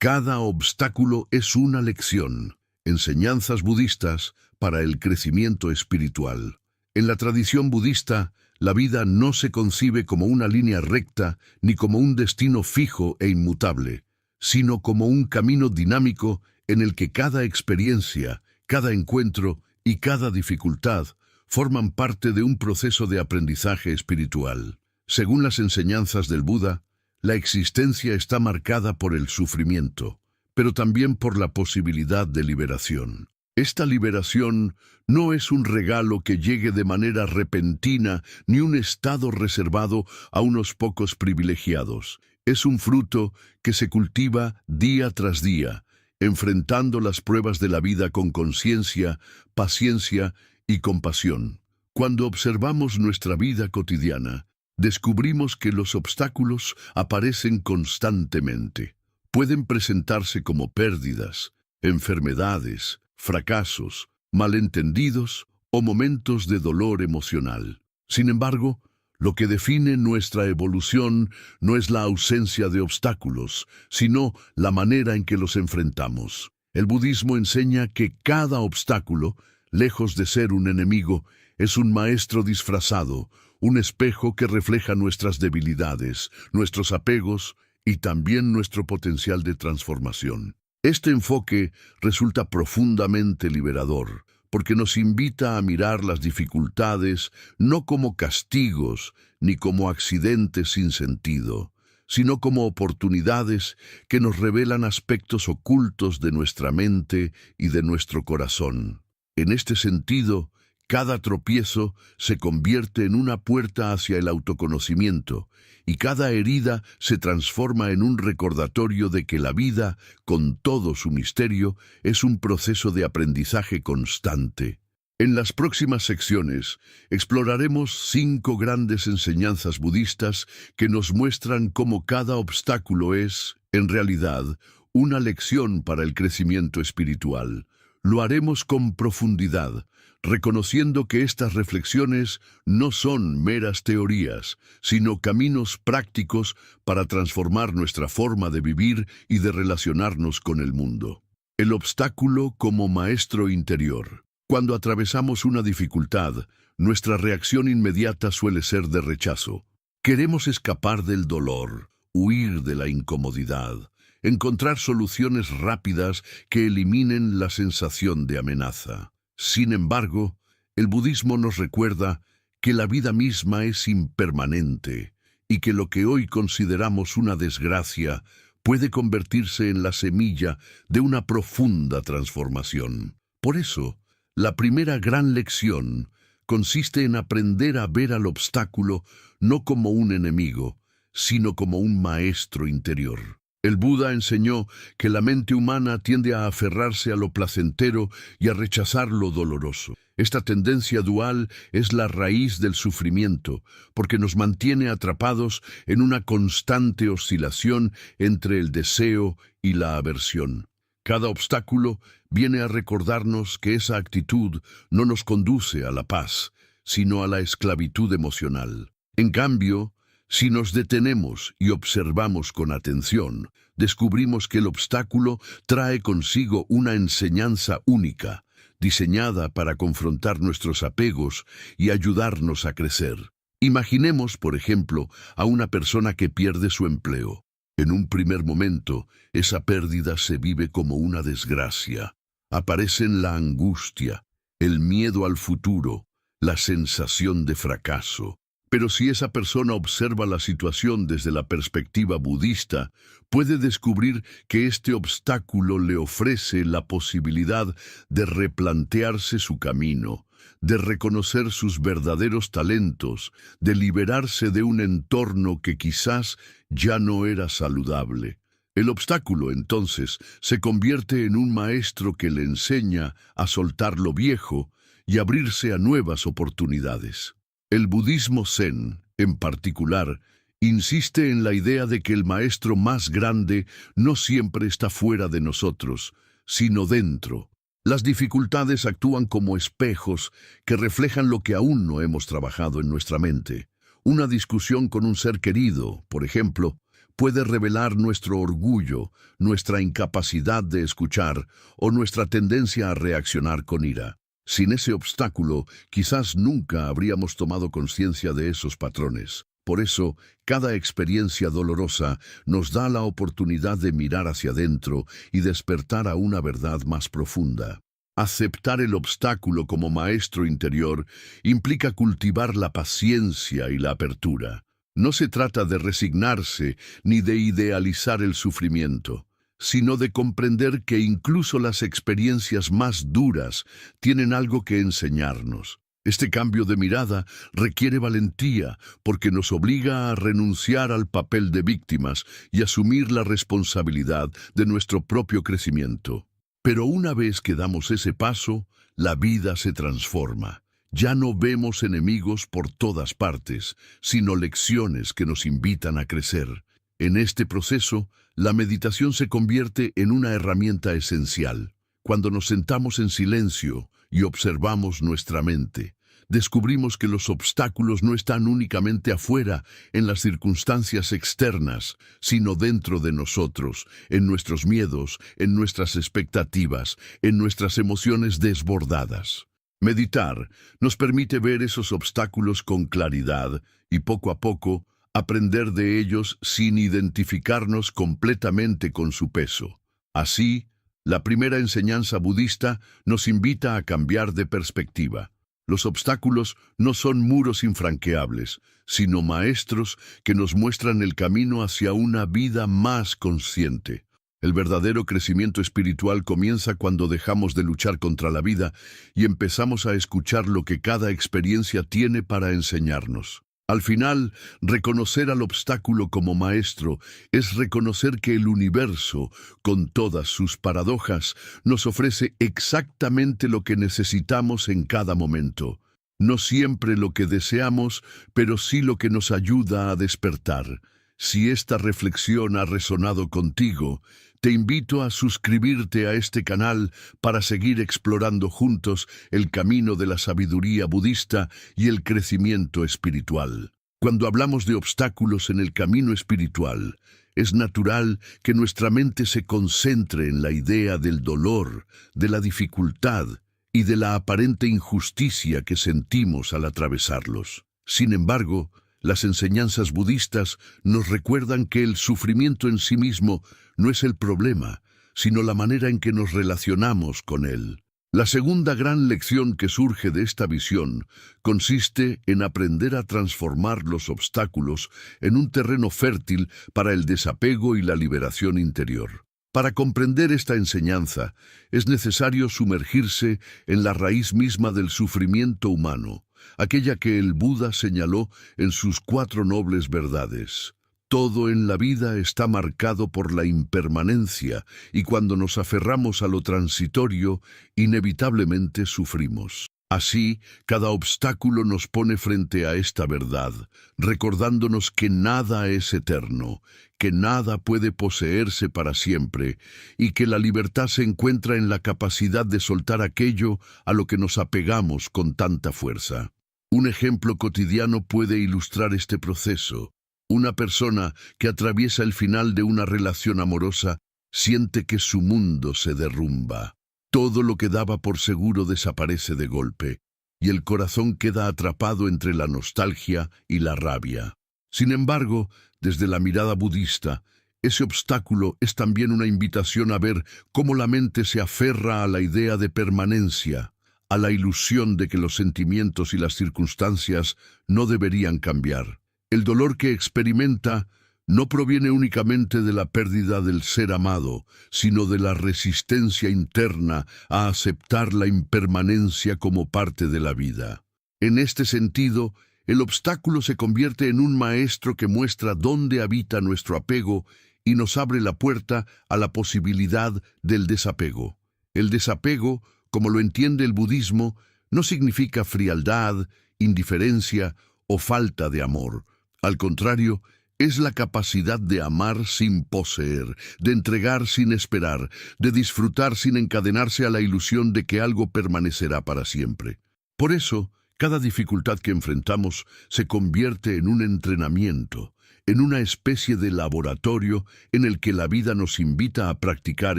Cada obstáculo es una lección. Enseñanzas budistas para el crecimiento espiritual. En la tradición budista, la vida no se concibe como una línea recta ni como un destino fijo e inmutable, sino como un camino dinámico en el que cada experiencia, cada encuentro y cada dificultad forman parte de un proceso de aprendizaje espiritual. Según las enseñanzas del Buda, la existencia está marcada por el sufrimiento, pero también por la posibilidad de liberación. Esta liberación no es un regalo que llegue de manera repentina ni un estado reservado a unos pocos privilegiados. Es un fruto que se cultiva día tras día, enfrentando las pruebas de la vida con conciencia, paciencia y compasión. Cuando observamos nuestra vida cotidiana, descubrimos que los obstáculos aparecen constantemente. Pueden presentarse como pérdidas, enfermedades, fracasos, malentendidos o momentos de dolor emocional. Sin embargo, lo que define nuestra evolución no es la ausencia de obstáculos, sino la manera en que los enfrentamos. El budismo enseña que cada obstáculo, lejos de ser un enemigo, es un maestro disfrazado, un espejo que refleja nuestras debilidades, nuestros apegos y también nuestro potencial de transformación. Este enfoque resulta profundamente liberador, porque nos invita a mirar las dificultades no como castigos ni como accidentes sin sentido, sino como oportunidades que nos revelan aspectos ocultos de nuestra mente y de nuestro corazón. En este sentido, cada tropiezo se convierte en una puerta hacia el autoconocimiento, y cada herida se transforma en un recordatorio de que la vida, con todo su misterio, es un proceso de aprendizaje constante. En las próximas secciones exploraremos 5 grandes enseñanzas budistas que nos muestran cómo cada obstáculo es, en realidad, una lección para el crecimiento espiritual. Lo haremos con profundidad, reconociendo que estas reflexiones no son meras teorías, sino caminos prácticos para transformar nuestra forma de vivir y de relacionarnos con el mundo. El obstáculo como maestro interior. Cuando atravesamos una dificultad, nuestra reacción inmediata suele ser de rechazo. Queremos escapar del dolor, huir de la incomodidad, encontrar soluciones rápidas que eliminen la sensación de amenaza. Sin embargo, el budismo nos recuerda que la vida misma es impermanente y que lo que hoy consideramos una desgracia puede convertirse en la semilla de una profunda transformación. Por eso, la primera gran lección consiste en aprender a ver al obstáculo no como un enemigo, sino como un maestro interior. El Buda enseñó que la mente humana tiende a aferrarse a lo placentero y a rechazar lo doloroso. Esta tendencia dual es la raíz del sufrimiento, porque nos mantiene atrapados en una constante oscilación entre el deseo y la aversión. Cada obstáculo viene a recordarnos que esa actitud no nos conduce a la paz, sino a la esclavitud emocional. En cambio, si nos detenemos y observamos con atención, descubrimos que el obstáculo trae consigo una enseñanza única, diseñada para confrontar nuestros apegos y ayudarnos a crecer. Imaginemos, por ejemplo, a una persona que pierde su empleo. En un primer momento, esa pérdida se vive como una desgracia. Aparecen la angustia, el miedo al futuro, la sensación de fracaso. Pero si esa persona observa la situación desde la perspectiva budista, puede descubrir que este obstáculo le ofrece la posibilidad de replantearse su camino, de reconocer sus verdaderos talentos, de liberarse de un entorno que quizás ya no era saludable. El obstáculo, entonces, se convierte en un maestro que le enseña a soltar lo viejo y abrirse a nuevas oportunidades. El budismo zen, en particular, insiste en la idea de que el maestro más grande no siempre está fuera de nosotros, sino dentro. Las dificultades actúan como espejos que reflejan lo que aún no hemos trabajado en nuestra mente. Una discusión con un ser querido, por ejemplo, puede revelar nuestro orgullo, nuestra incapacidad de escuchar o nuestra tendencia a reaccionar con ira. Sin ese obstáculo, quizás nunca habríamos tomado conciencia de esos patrones. Por eso, cada experiencia dolorosa nos da la oportunidad de mirar hacia adentro y despertar a una verdad más profunda. Aceptar el obstáculo como maestro interior implica cultivar la paciencia y la apertura. No se trata de resignarse ni de idealizar el sufrimiento, sino de comprender que incluso las experiencias más duras tienen algo que enseñarnos. Este cambio de mirada requiere valentía porque nos obliga a renunciar al papel de víctimas y asumir la responsabilidad de nuestro propio crecimiento. Pero una vez que damos ese paso, la vida se transforma. Ya no vemos enemigos por todas partes, sino lecciones que nos invitan a crecer. En este proceso, la meditación se convierte en una herramienta esencial. Cuando nos sentamos en silencio y observamos nuestra mente, descubrimos que los obstáculos no están únicamente afuera, en las circunstancias externas, sino dentro de nosotros, en nuestros miedos, en nuestras expectativas, en nuestras emociones desbordadas. Meditar nos permite ver esos obstáculos con claridad y poco a poco aprender de ellos sin identificarnos completamente con su peso. Así, la primera enseñanza budista nos invita a cambiar de perspectiva. Los obstáculos no son muros infranqueables, sino maestros que nos muestran el camino hacia una vida más consciente. El verdadero crecimiento espiritual comienza cuando dejamos de luchar contra la vida y empezamos a escuchar lo que cada experiencia tiene para enseñarnos. Al final, reconocer al obstáculo como maestro es reconocer que el universo, con todas sus paradojas, nos ofrece exactamente lo que necesitamos en cada momento. No siempre lo que deseamos, pero sí lo que nos ayuda a despertar. Si esta reflexión ha resonado contigo, te invito a suscribirte a este canal para seguir explorando juntos el camino de la sabiduría budista y el crecimiento espiritual. Cuando hablamos de obstáculos en el camino espiritual, es natural que nuestra mente se concentre en la idea del dolor, de la dificultad y de la aparente injusticia que sentimos al atravesarlos. Sin embargo, las enseñanzas budistas nos recuerdan que el sufrimiento en sí mismo no es el problema, sino la manera en que nos relacionamos con él. La segunda gran lección que surge de esta visión consiste en aprender a transformar los obstáculos en un terreno fértil para el desapego y la liberación interior. Para comprender esta enseñanza, es necesario sumergirse en la raíz misma del sufrimiento humano, aquella que el Buda señaló en sus 4 nobles verdades. Todo en la vida está marcado por la impermanencia y cuando nos aferramos a lo transitorio, inevitablemente sufrimos. Así, cada obstáculo nos pone frente a esta verdad, recordándonos que nada es eterno, que nada puede poseerse para siempre y que la libertad se encuentra en la capacidad de soltar aquello a lo que nos apegamos con tanta fuerza. Un ejemplo cotidiano puede ilustrar este proceso. Una persona que atraviesa el final de una relación amorosa siente que su mundo se derrumba. Todo lo que daba por seguro desaparece de golpe, y el corazón queda atrapado entre la nostalgia y la rabia. Sin embargo, desde la mirada budista, ese obstáculo es también una invitación a ver cómo la mente se aferra a la idea de permanencia, a la ilusión de que los sentimientos y las circunstancias no deberían cambiar. El dolor que experimenta no proviene únicamente de la pérdida del ser amado, sino de la resistencia interna a aceptar la impermanencia como parte de la vida. En este sentido, el obstáculo se convierte en un maestro que muestra dónde habita nuestro apego y nos abre la puerta a la posibilidad del desapego. El desapego, como lo entiende el budismo, no significa frialdad, indiferencia o falta de amor. Al contrario, es la capacidad de amar sin poseer, de entregar sin esperar, de disfrutar sin encadenarse a la ilusión de que algo permanecerá para siempre. Por eso, cada dificultad que enfrentamos se convierte en un entrenamiento, en una especie de laboratorio en el que la vida nos invita a practicar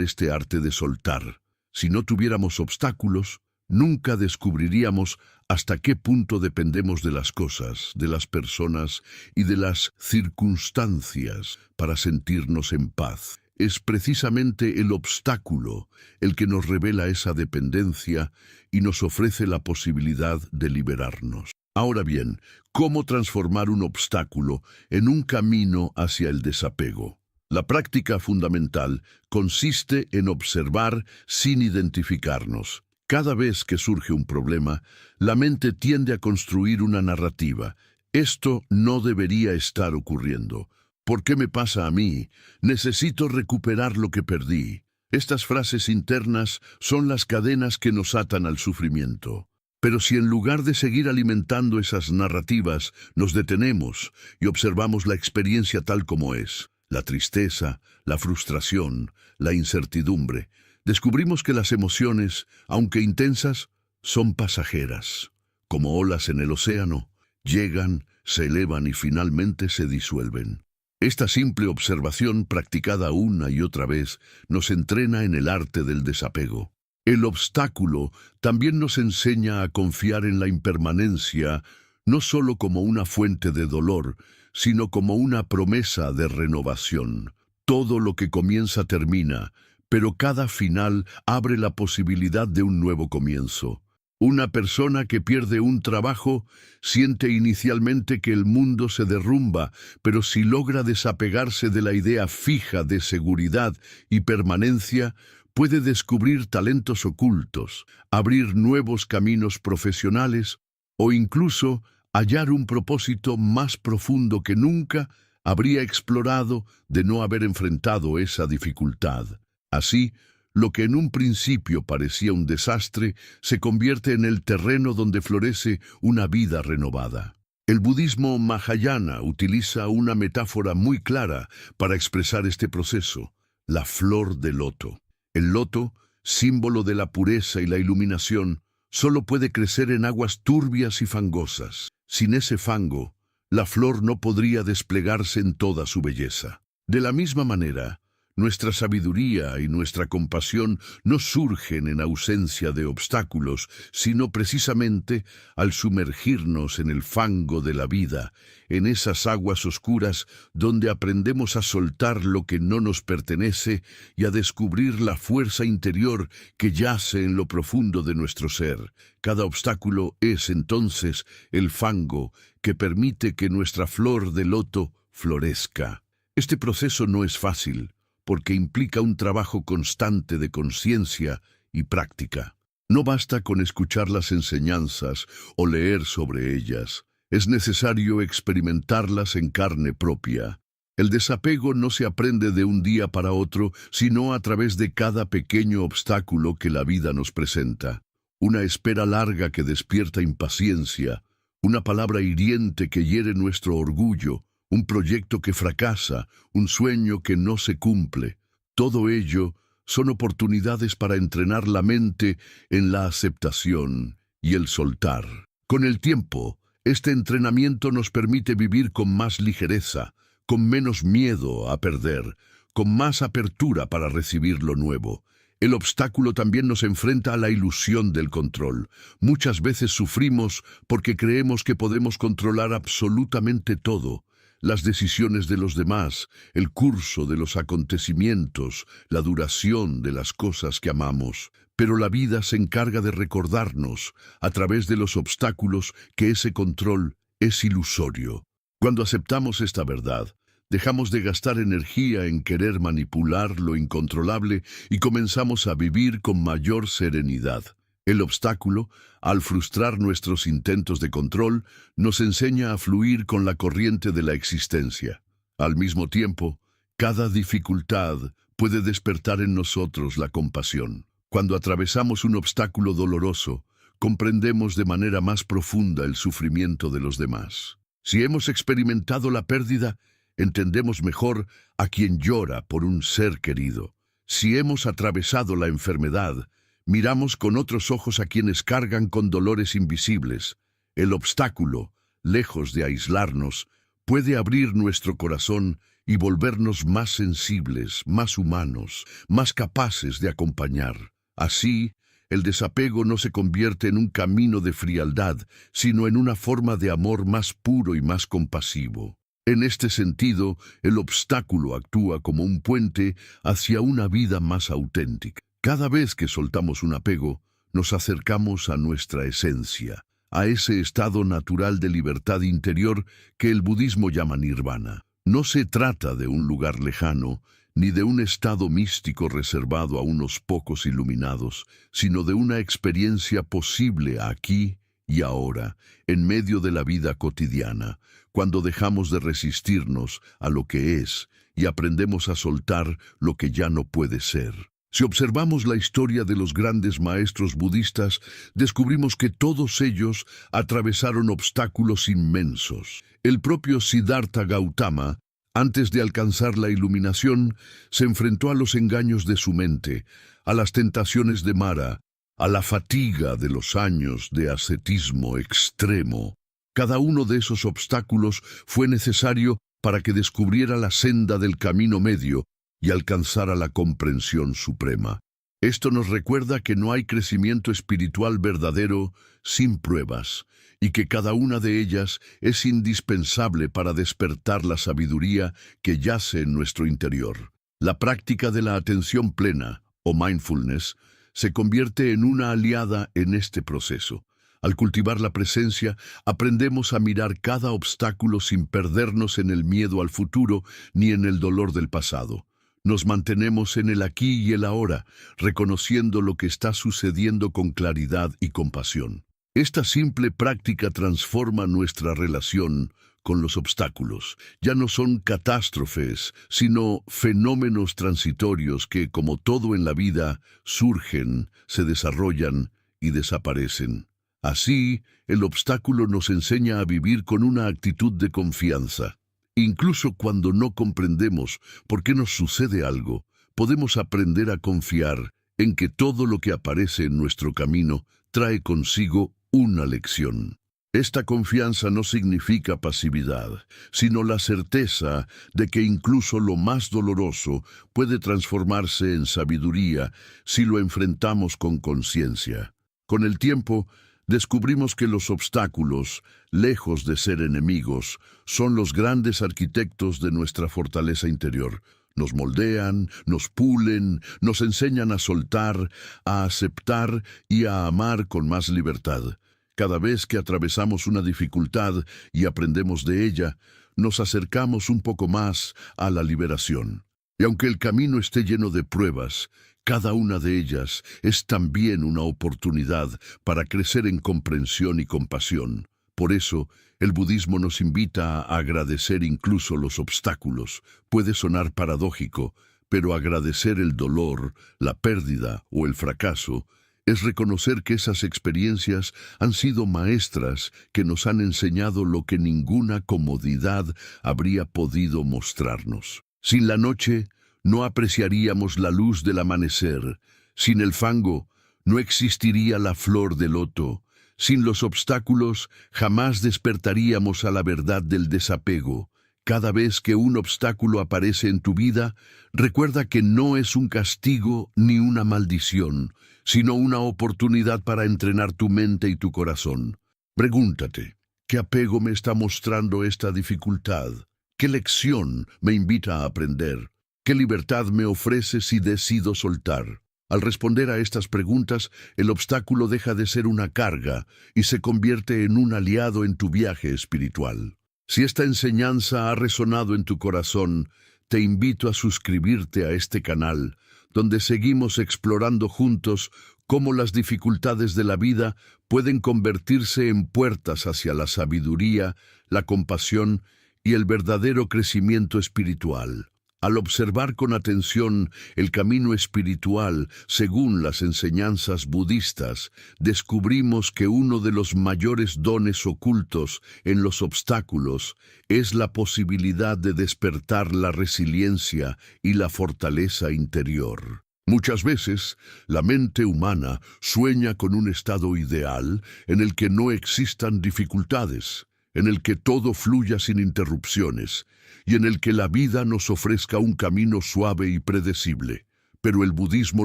este arte de soltar. Si no tuviéramos obstáculos, nunca descubriríamos hasta qué punto dependemos de las cosas, de las personas y de las circunstancias para sentirnos en paz. Es precisamente el obstáculo el que nos revela esa dependencia y nos ofrece la posibilidad de liberarnos. Ahora bien, ¿cómo transformar un obstáculo en un camino hacia el desapego? La práctica fundamental consiste en observar sin identificarnos. Cada vez que surge un problema, la mente tiende a construir una narrativa. Esto no debería estar ocurriendo. ¿Por qué me pasa a mí? Necesito recuperar lo que perdí. Estas frases internas son las cadenas que nos atan al sufrimiento. Pero si en lugar de seguir alimentando esas narrativas, nos detenemos y observamos la experiencia tal como es, la tristeza, la frustración, la incertidumbre, descubrimos que las emociones, aunque intensas, son pasajeras. Como olas en el océano, llegan, se elevan y finalmente se disuelven. Esta simple observación, practicada una y otra vez, nos entrena en el arte del desapego. El obstáculo también nos enseña a confiar en la impermanencia, no solo como una fuente de dolor, sino como una promesa de renovación. Todo lo que comienza termina, pero cada final abre la posibilidad de un nuevo comienzo. Una persona que pierde un trabajo siente inicialmente que el mundo se derrumba, pero si logra desapegarse de la idea fija de seguridad y permanencia, puede descubrir talentos ocultos, abrir nuevos caminos profesionales o incluso hallar un propósito más profundo que nunca habría explorado de no haber enfrentado esa dificultad. Así, lo que en un principio parecía un desastre se convierte en el terreno donde florece una vida renovada. El budismo Mahayana utiliza una metáfora muy clara para expresar este proceso: la flor de loto. El loto, símbolo de la pureza y la iluminación, solo puede crecer en aguas turbias y fangosas. Sin ese fango, la flor no podría desplegarse en toda su belleza. De la misma manera, nuestra sabiduría y nuestra compasión no surgen en ausencia de obstáculos, sino precisamente al sumergirnos en el fango de la vida, en esas aguas oscuras donde aprendemos a soltar lo que no nos pertenece y a descubrir la fuerza interior que yace en lo profundo de nuestro ser. Cada obstáculo es entonces el fango que permite que nuestra flor de loto florezca. Este proceso no es fácil, porque implica un trabajo constante de conciencia y práctica. No basta con escuchar las enseñanzas o leer sobre ellas. Es necesario experimentarlas en carne propia. El desapego no se aprende de un día para otro, sino a través de cada pequeño obstáculo que la vida nos presenta. Una espera larga que despierta impaciencia, una palabra hiriente que hiere nuestro orgullo, un proyecto que fracasa, un sueño que no se cumple. Todo ello son oportunidades para entrenar la mente en la aceptación y el soltar. Con el tiempo, este entrenamiento nos permite vivir con más ligereza, con menos miedo a perder, con más apertura para recibir lo nuevo. El obstáculo también nos enfrenta a la ilusión del control. Muchas veces sufrimos porque creemos que podemos controlar absolutamente todo: las decisiones de los demás, el curso de los acontecimientos, la duración de las cosas que amamos. Pero la vida se encarga de recordarnos, a través de los obstáculos, que ese control es ilusorio. Cuando aceptamos esta verdad, dejamos de gastar energía en querer manipular lo incontrolable y comenzamos a vivir con mayor serenidad. El obstáculo, al frustrar nuestros intentos de control, nos enseña a fluir con la corriente de la existencia. Al mismo tiempo, cada dificultad puede despertar en nosotros la compasión. Cuando atravesamos un obstáculo doloroso, comprendemos de manera más profunda el sufrimiento de los demás. Si hemos experimentado la pérdida, entendemos mejor a quien llora por un ser querido. Si hemos atravesado la enfermedad, miramos con otros ojos a quienes cargan con dolores invisibles. El obstáculo, lejos de aislarnos, puede abrir nuestro corazón y volvernos más sensibles, más humanos, más capaces de acompañar. Así, el desapego no se convierte en un camino de frialdad, sino en una forma de amor más puro y más compasivo. En este sentido, el obstáculo actúa como un puente hacia una vida más auténtica. Cada vez que soltamos un apego, nos acercamos a nuestra esencia, a ese estado natural de libertad interior que el budismo llama nirvana. No se trata de un lugar lejano, ni de un estado místico reservado a unos pocos iluminados, sino de una experiencia posible aquí y ahora, en medio de la vida cotidiana, cuando dejamos de resistirnos a lo que es y aprendemos a soltar lo que ya no puede ser. Si observamos la historia de los grandes maestros budistas, descubrimos que todos ellos atravesaron obstáculos inmensos. El propio Siddhartha Gautama, antes de alcanzar la iluminación, se enfrentó a los engaños de su mente, a las tentaciones de Mara, a la fatiga de los años de ascetismo extremo. Cada uno de esos obstáculos fue necesario para que descubriera la senda del camino medio y alcanzara la comprensión suprema. Esto nos recuerda que no hay crecimiento espiritual verdadero sin pruebas, y que cada una de ellas es indispensable para despertar la sabiduría que yace en nuestro interior. La práctica de la atención plena, o mindfulness, se convierte en una aliada en este proceso. Al cultivar la presencia, aprendemos a mirar cada obstáculo sin perdernos en el miedo al futuro ni en el dolor del pasado. Nos mantenemos en el aquí y el ahora, reconociendo lo que está sucediendo con claridad y compasión. Esta simple práctica transforma nuestra relación con los obstáculos. Ya no son catástrofes, sino fenómenos transitorios que, como todo en la vida, surgen, se desarrollan y desaparecen. Así, el obstáculo nos enseña a vivir con una actitud de confianza. Incluso cuando no comprendemos por qué nos sucede algo, podemos aprender a confiar en que todo lo que aparece en nuestro camino trae consigo una lección. Esta confianza no significa pasividad, sino la certeza de que incluso lo más doloroso puede transformarse en sabiduría si lo enfrentamos con conciencia. Con el tiempo, descubrimos que los obstáculos, lejos de ser enemigos, son los grandes arquitectos de nuestra fortaleza interior. Nos moldean, nos pulen, nos enseñan a soltar, a aceptar y a amar con más libertad. Cada vez que atravesamos una dificultad y aprendemos de ella, nos acercamos un poco más a la liberación. Y aunque el camino esté lleno de pruebas, cada una de ellas es también una oportunidad para crecer en comprensión y compasión. Por eso, el budismo nos invita a agradecer incluso los obstáculos. Puede sonar paradójico, pero agradecer el dolor, la pérdida o el fracaso es reconocer que esas experiencias han sido maestras que nos han enseñado lo que ninguna comodidad habría podido mostrarnos. Sin la noche, no apreciaríamos la luz del amanecer. Sin el fango, no existiría la flor de loto. Sin los obstáculos, jamás despertaríamos a la verdad del desapego. Cada vez que un obstáculo aparece en tu vida, recuerda que no es un castigo ni una maldición, sino una oportunidad para entrenar tu mente y tu corazón. Pregúntate, ¿qué apego me está mostrando esta dificultad? ¿Qué lección me invita a aprender? ¿Qué libertad me ofrece si decido soltar? Al responder a estas preguntas, el obstáculo deja de ser una carga y se convierte en un aliado en tu viaje espiritual. Si esta enseñanza ha resonado en tu corazón, te invito a suscribirte a este canal, donde seguimos explorando juntos cómo las dificultades de la vida pueden convertirse en puertas hacia la sabiduría, la compasión y el verdadero crecimiento espiritual. Al observar con atención el camino espiritual según las enseñanzas budistas, descubrimos que uno de los mayores dones ocultos en los obstáculos es la posibilidad de despertar la resiliencia y la fortaleza interior. Muchas veces, la mente humana sueña con un estado ideal en el que no existan dificultades. en el que todo fluya sin interrupciones y en el que la vida nos ofrezca un camino suave y predecible. Pero el budismo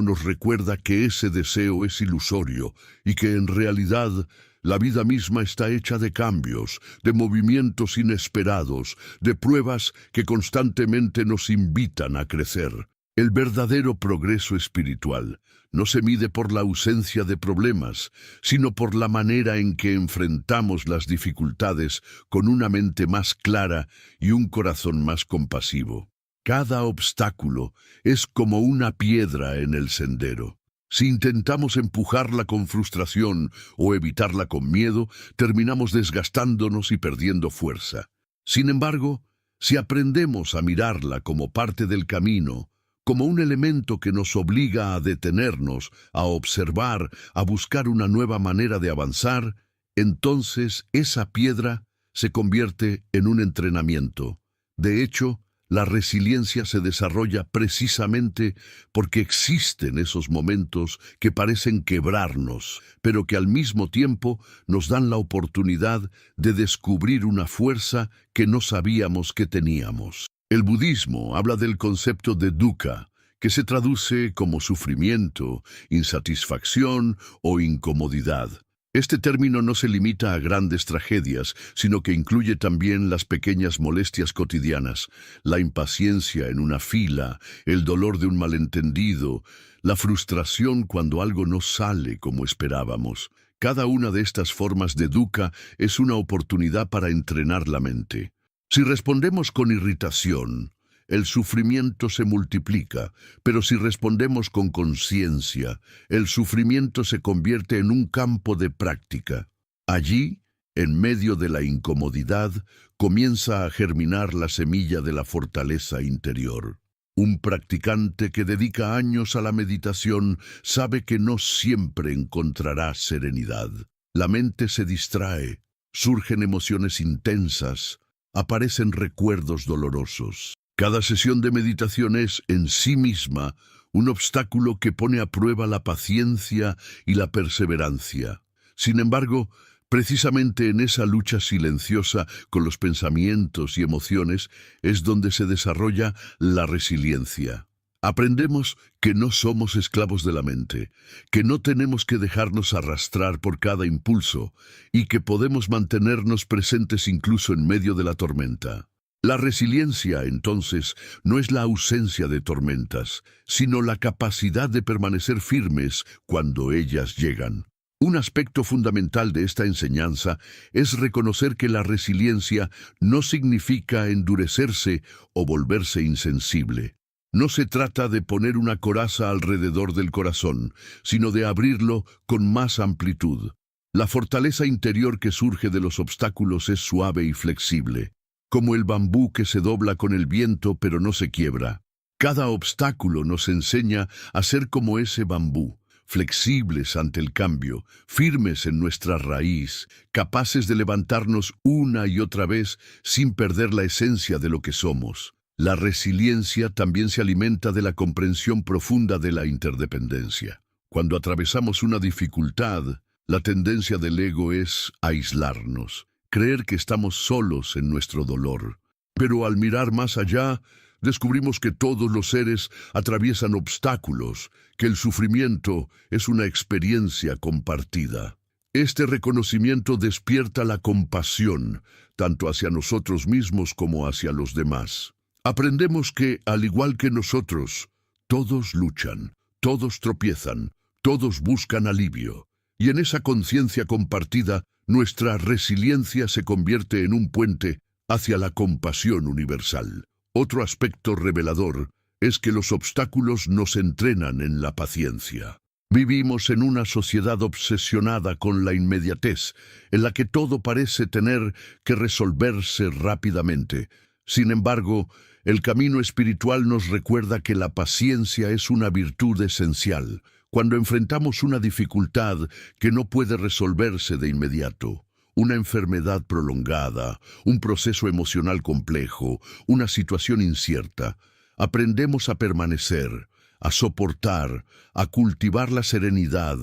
nos recuerda que ese deseo es ilusorio y que en realidad la vida misma está hecha de cambios, de movimientos inesperados, de pruebas que constantemente nos invitan a crecer. El verdadero progreso espiritual no se mide por la ausencia de problemas, sino por la manera en que enfrentamos las dificultades con una mente más clara y un corazón más compasivo. Cada obstáculo es como una piedra en el sendero. Si intentamos empujarla con frustración o evitarla con miedo, terminamos desgastándonos y perdiendo fuerza. Sin embargo, si aprendemos a mirarla como parte del camino, como un elemento que nos obliga a detenernos, a observar, a buscar una nueva manera de avanzar, entonces esa piedra se convierte en un entrenamiento. De hecho, la resiliencia se desarrolla precisamente porque existen esos momentos que parecen quebrarnos, pero que al mismo tiempo nos dan la oportunidad de descubrir una fuerza que no sabíamos que teníamos. El budismo habla del concepto de dukkha, que se traduce como sufrimiento, insatisfacción o incomodidad. Este término no se limita a grandes tragedias, sino que incluye también las pequeñas molestias cotidianas, la impaciencia en una fila, el dolor de un malentendido, la frustración cuando algo no sale como esperábamos. Cada una de estas formas de dukkha es una oportunidad para entrenar la mente. Si respondemos con irritación, el sufrimiento se multiplica, pero si respondemos con conciencia, el sufrimiento se convierte en un campo de práctica. Allí, en medio de la incomodidad, comienza a germinar la semilla de la fortaleza interior. Un practicante que dedica años a la meditación sabe que no siempre encontrará serenidad. La mente se distrae, surgen emociones intensas, aparecen recuerdos dolorosos. Cada sesión de meditación es, en sí misma, un obstáculo que pone a prueba la paciencia y la perseverancia. Sin embargo, precisamente en esa lucha silenciosa con los pensamientos y emociones es donde se desarrolla la resiliencia. Aprendemos que no somos esclavos de la mente, que no tenemos que dejarnos arrastrar por cada impulso y que podemos mantenernos presentes incluso en medio de la tormenta. La resiliencia, entonces, no es la ausencia de tormentas, sino la capacidad de permanecer firmes cuando ellas llegan. Un aspecto fundamental de esta enseñanza es reconocer que la resiliencia no significa endurecerse o volverse insensible. No se trata de poner una coraza alrededor del corazón, sino de abrirlo con más amplitud. La fortaleza interior que surge de los obstáculos es suave y flexible, como el bambú que se dobla con el viento pero no se quiebra. Cada obstáculo nos enseña a ser como ese bambú, flexibles ante el cambio, firmes en nuestra raíz, capaces de levantarnos una y otra vez sin perder la esencia de lo que somos. La resiliencia también se alimenta de la comprensión profunda de la interdependencia. Cuando atravesamos una dificultad, la tendencia del ego es aislarnos, creer que estamos solos en nuestro dolor. Pero al mirar más allá, descubrimos que todos los seres atraviesan obstáculos, que el sufrimiento es una experiencia compartida. Este reconocimiento despierta la compasión, tanto hacia nosotros mismos como hacia los demás. Aprendemos que, al igual que nosotros, todos luchan, todos tropiezan, todos buscan alivio. Y en esa conciencia compartida, nuestra resiliencia se convierte en un puente hacia la compasión universal. Otro aspecto revelador es que los obstáculos nos entrenan en la paciencia. Vivimos en una sociedad obsesionada con la inmediatez, en la que todo parece tener que resolverse rápidamente. Sin embargo, el camino espiritual nos recuerda que la paciencia es una virtud esencial cuando enfrentamos una dificultad que no puede resolverse de inmediato. Una enfermedad prolongada, un proceso emocional complejo, una situación incierta. Aprendemos a permanecer, a soportar, a cultivar la serenidad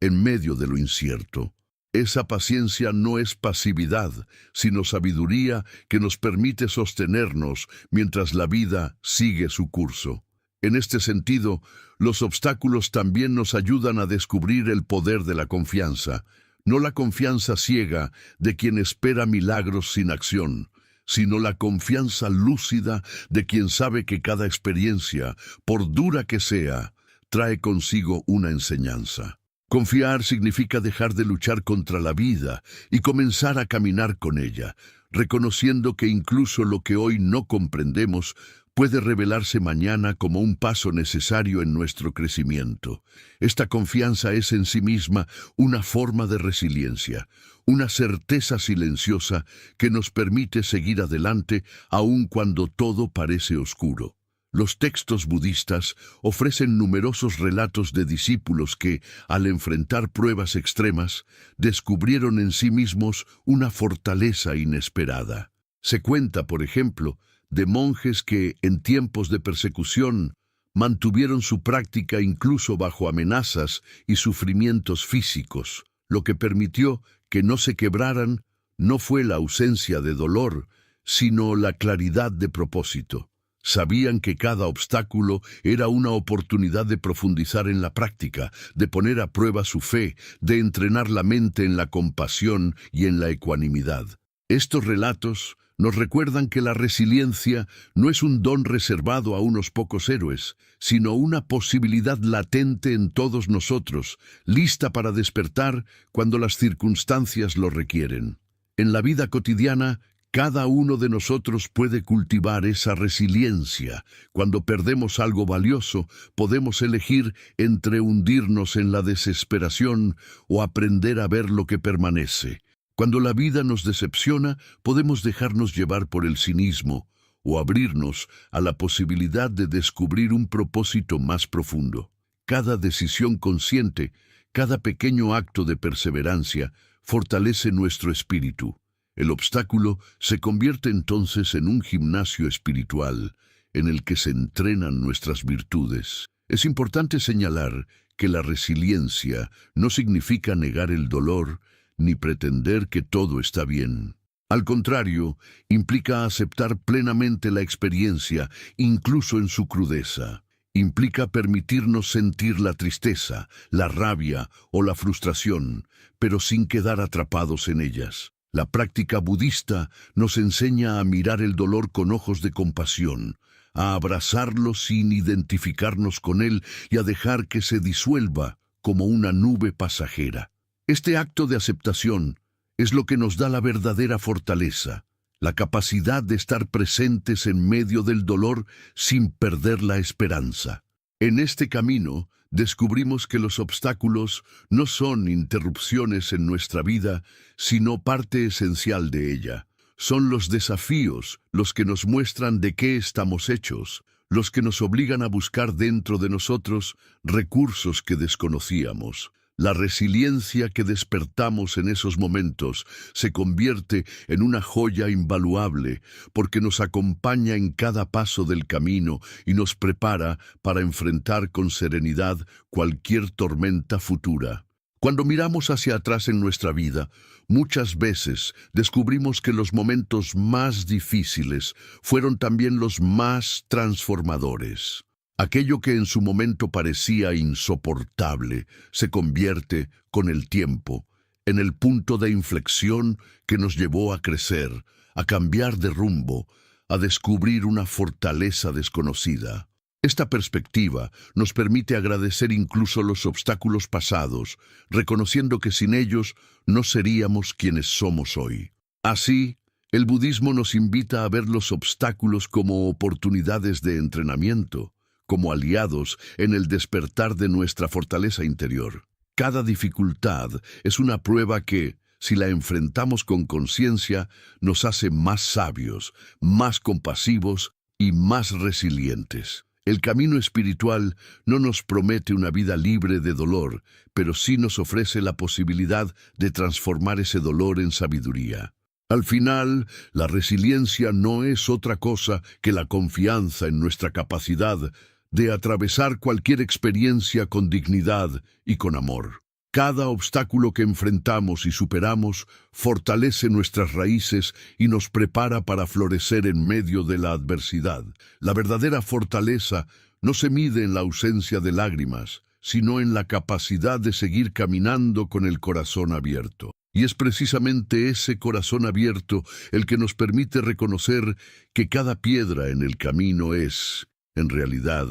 en medio de lo incierto. Esa paciencia no es pasividad, sino sabiduría que nos permite sostenernos mientras la vida sigue su curso. En este sentido, los obstáculos también nos ayudan a descubrir el poder de la confianza, no la confianza ciega de quien espera milagros sin acción, sino la confianza lúcida de quien sabe que cada experiencia, por dura que sea, trae consigo una enseñanza. Confiar significa dejar de luchar contra la vida y comenzar a caminar con ella, reconociendo que incluso lo que hoy no comprendemos puede revelarse mañana como un paso necesario en nuestro crecimiento. Esta confianza es en sí misma una forma de resiliencia, una certeza silenciosa que nos permite seguir adelante aun cuando todo parece oscuro. Los textos budistas ofrecen numerosos relatos de discípulos que, al enfrentar pruebas extremas, descubrieron en sí mismos una fortaleza inesperada. Se cuenta, por ejemplo, de monjes que, en tiempos de persecución, mantuvieron su práctica incluso bajo amenazas y sufrimientos físicos. Lo que permitió que no se quebraran no fue la ausencia de dolor, sino la claridad de propósito. Sabían que cada obstáculo era una oportunidad de profundizar en la práctica, de poner a prueba su fe, de entrenar la mente en la compasión y en la ecuanimidad. Estos relatos nos recuerdan que la resiliencia no es un don reservado a unos pocos héroes, sino una posibilidad latente en todos nosotros, lista para despertar cuando las circunstancias lo requieren. En la vida cotidiana, cada uno de nosotros puede cultivar esa resiliencia. Cuando perdemos algo valioso, podemos elegir entre hundirnos en la desesperación o aprender a ver lo que permanece. Cuando la vida nos decepciona, podemos dejarnos llevar por el cinismo o abrirnos a la posibilidad de descubrir un propósito más profundo. Cada decisión consciente, cada pequeño acto de perseverancia, fortalece nuestro espíritu. El obstáculo se convierte entonces en un gimnasio espiritual en el que se entrenan nuestras virtudes. Es importante señalar que la resiliencia no significa negar el dolor ni pretender que todo está bien. Al contrario, implica aceptar plenamente la experiencia, incluso en su crudeza. Implica permitirnos sentir la tristeza, la rabia o la frustración, pero sin quedar atrapados en ellas. La práctica budista nos enseña a mirar el dolor con ojos de compasión, a abrazarlo sin identificarnos con él y a dejar que se disuelva como una nube pasajera. Este acto de aceptación es lo que nos da la verdadera fortaleza, la capacidad de estar presentes en medio del dolor sin perder la esperanza. En este camino, descubrimos que los obstáculos no son interrupciones en nuestra vida, sino parte esencial de ella. Son los desafíos los que nos muestran de qué estamos hechos, los que nos obligan a buscar dentro de nosotros recursos que desconocíamos. La resiliencia que despertamos en esos momentos se convierte en una joya invaluable porque nos acompaña en cada paso del camino y nos prepara para enfrentar con serenidad cualquier tormenta futura. Cuando miramos hacia atrás en nuestra vida, muchas veces descubrimos que los momentos más difíciles fueron también los más transformadores. Aquello que en su momento parecía insoportable se convierte, con el tiempo, en el punto de inflexión que nos llevó a crecer, a cambiar de rumbo, a descubrir una fortaleza desconocida. Esta perspectiva nos permite agradecer incluso los obstáculos pasados, reconociendo que sin ellos no seríamos quienes somos hoy. Así, el budismo nos invita a ver los obstáculos como oportunidades de entrenamiento, como aliados en el despertar de nuestra fortaleza interior. Cada dificultad es una prueba que, si la enfrentamos con conciencia, nos hace más sabios, más compasivos y más resilientes. El camino espiritual no nos promete una vida libre de dolor, pero sí nos ofrece la posibilidad de transformar ese dolor en sabiduría. Al final, la resiliencia no es otra cosa que la confianza en nuestra capacidad de atravesar cualquier experiencia con dignidad y con amor. Cada obstáculo que enfrentamos y superamos fortalece nuestras raíces y nos prepara para florecer en medio de la adversidad. La verdadera fortaleza no se mide en la ausencia de lágrimas, sino en la capacidad de seguir caminando con el corazón abierto. Y es precisamente ese corazón abierto el que nos permite reconocer que cada piedra en el camino es, en realidad,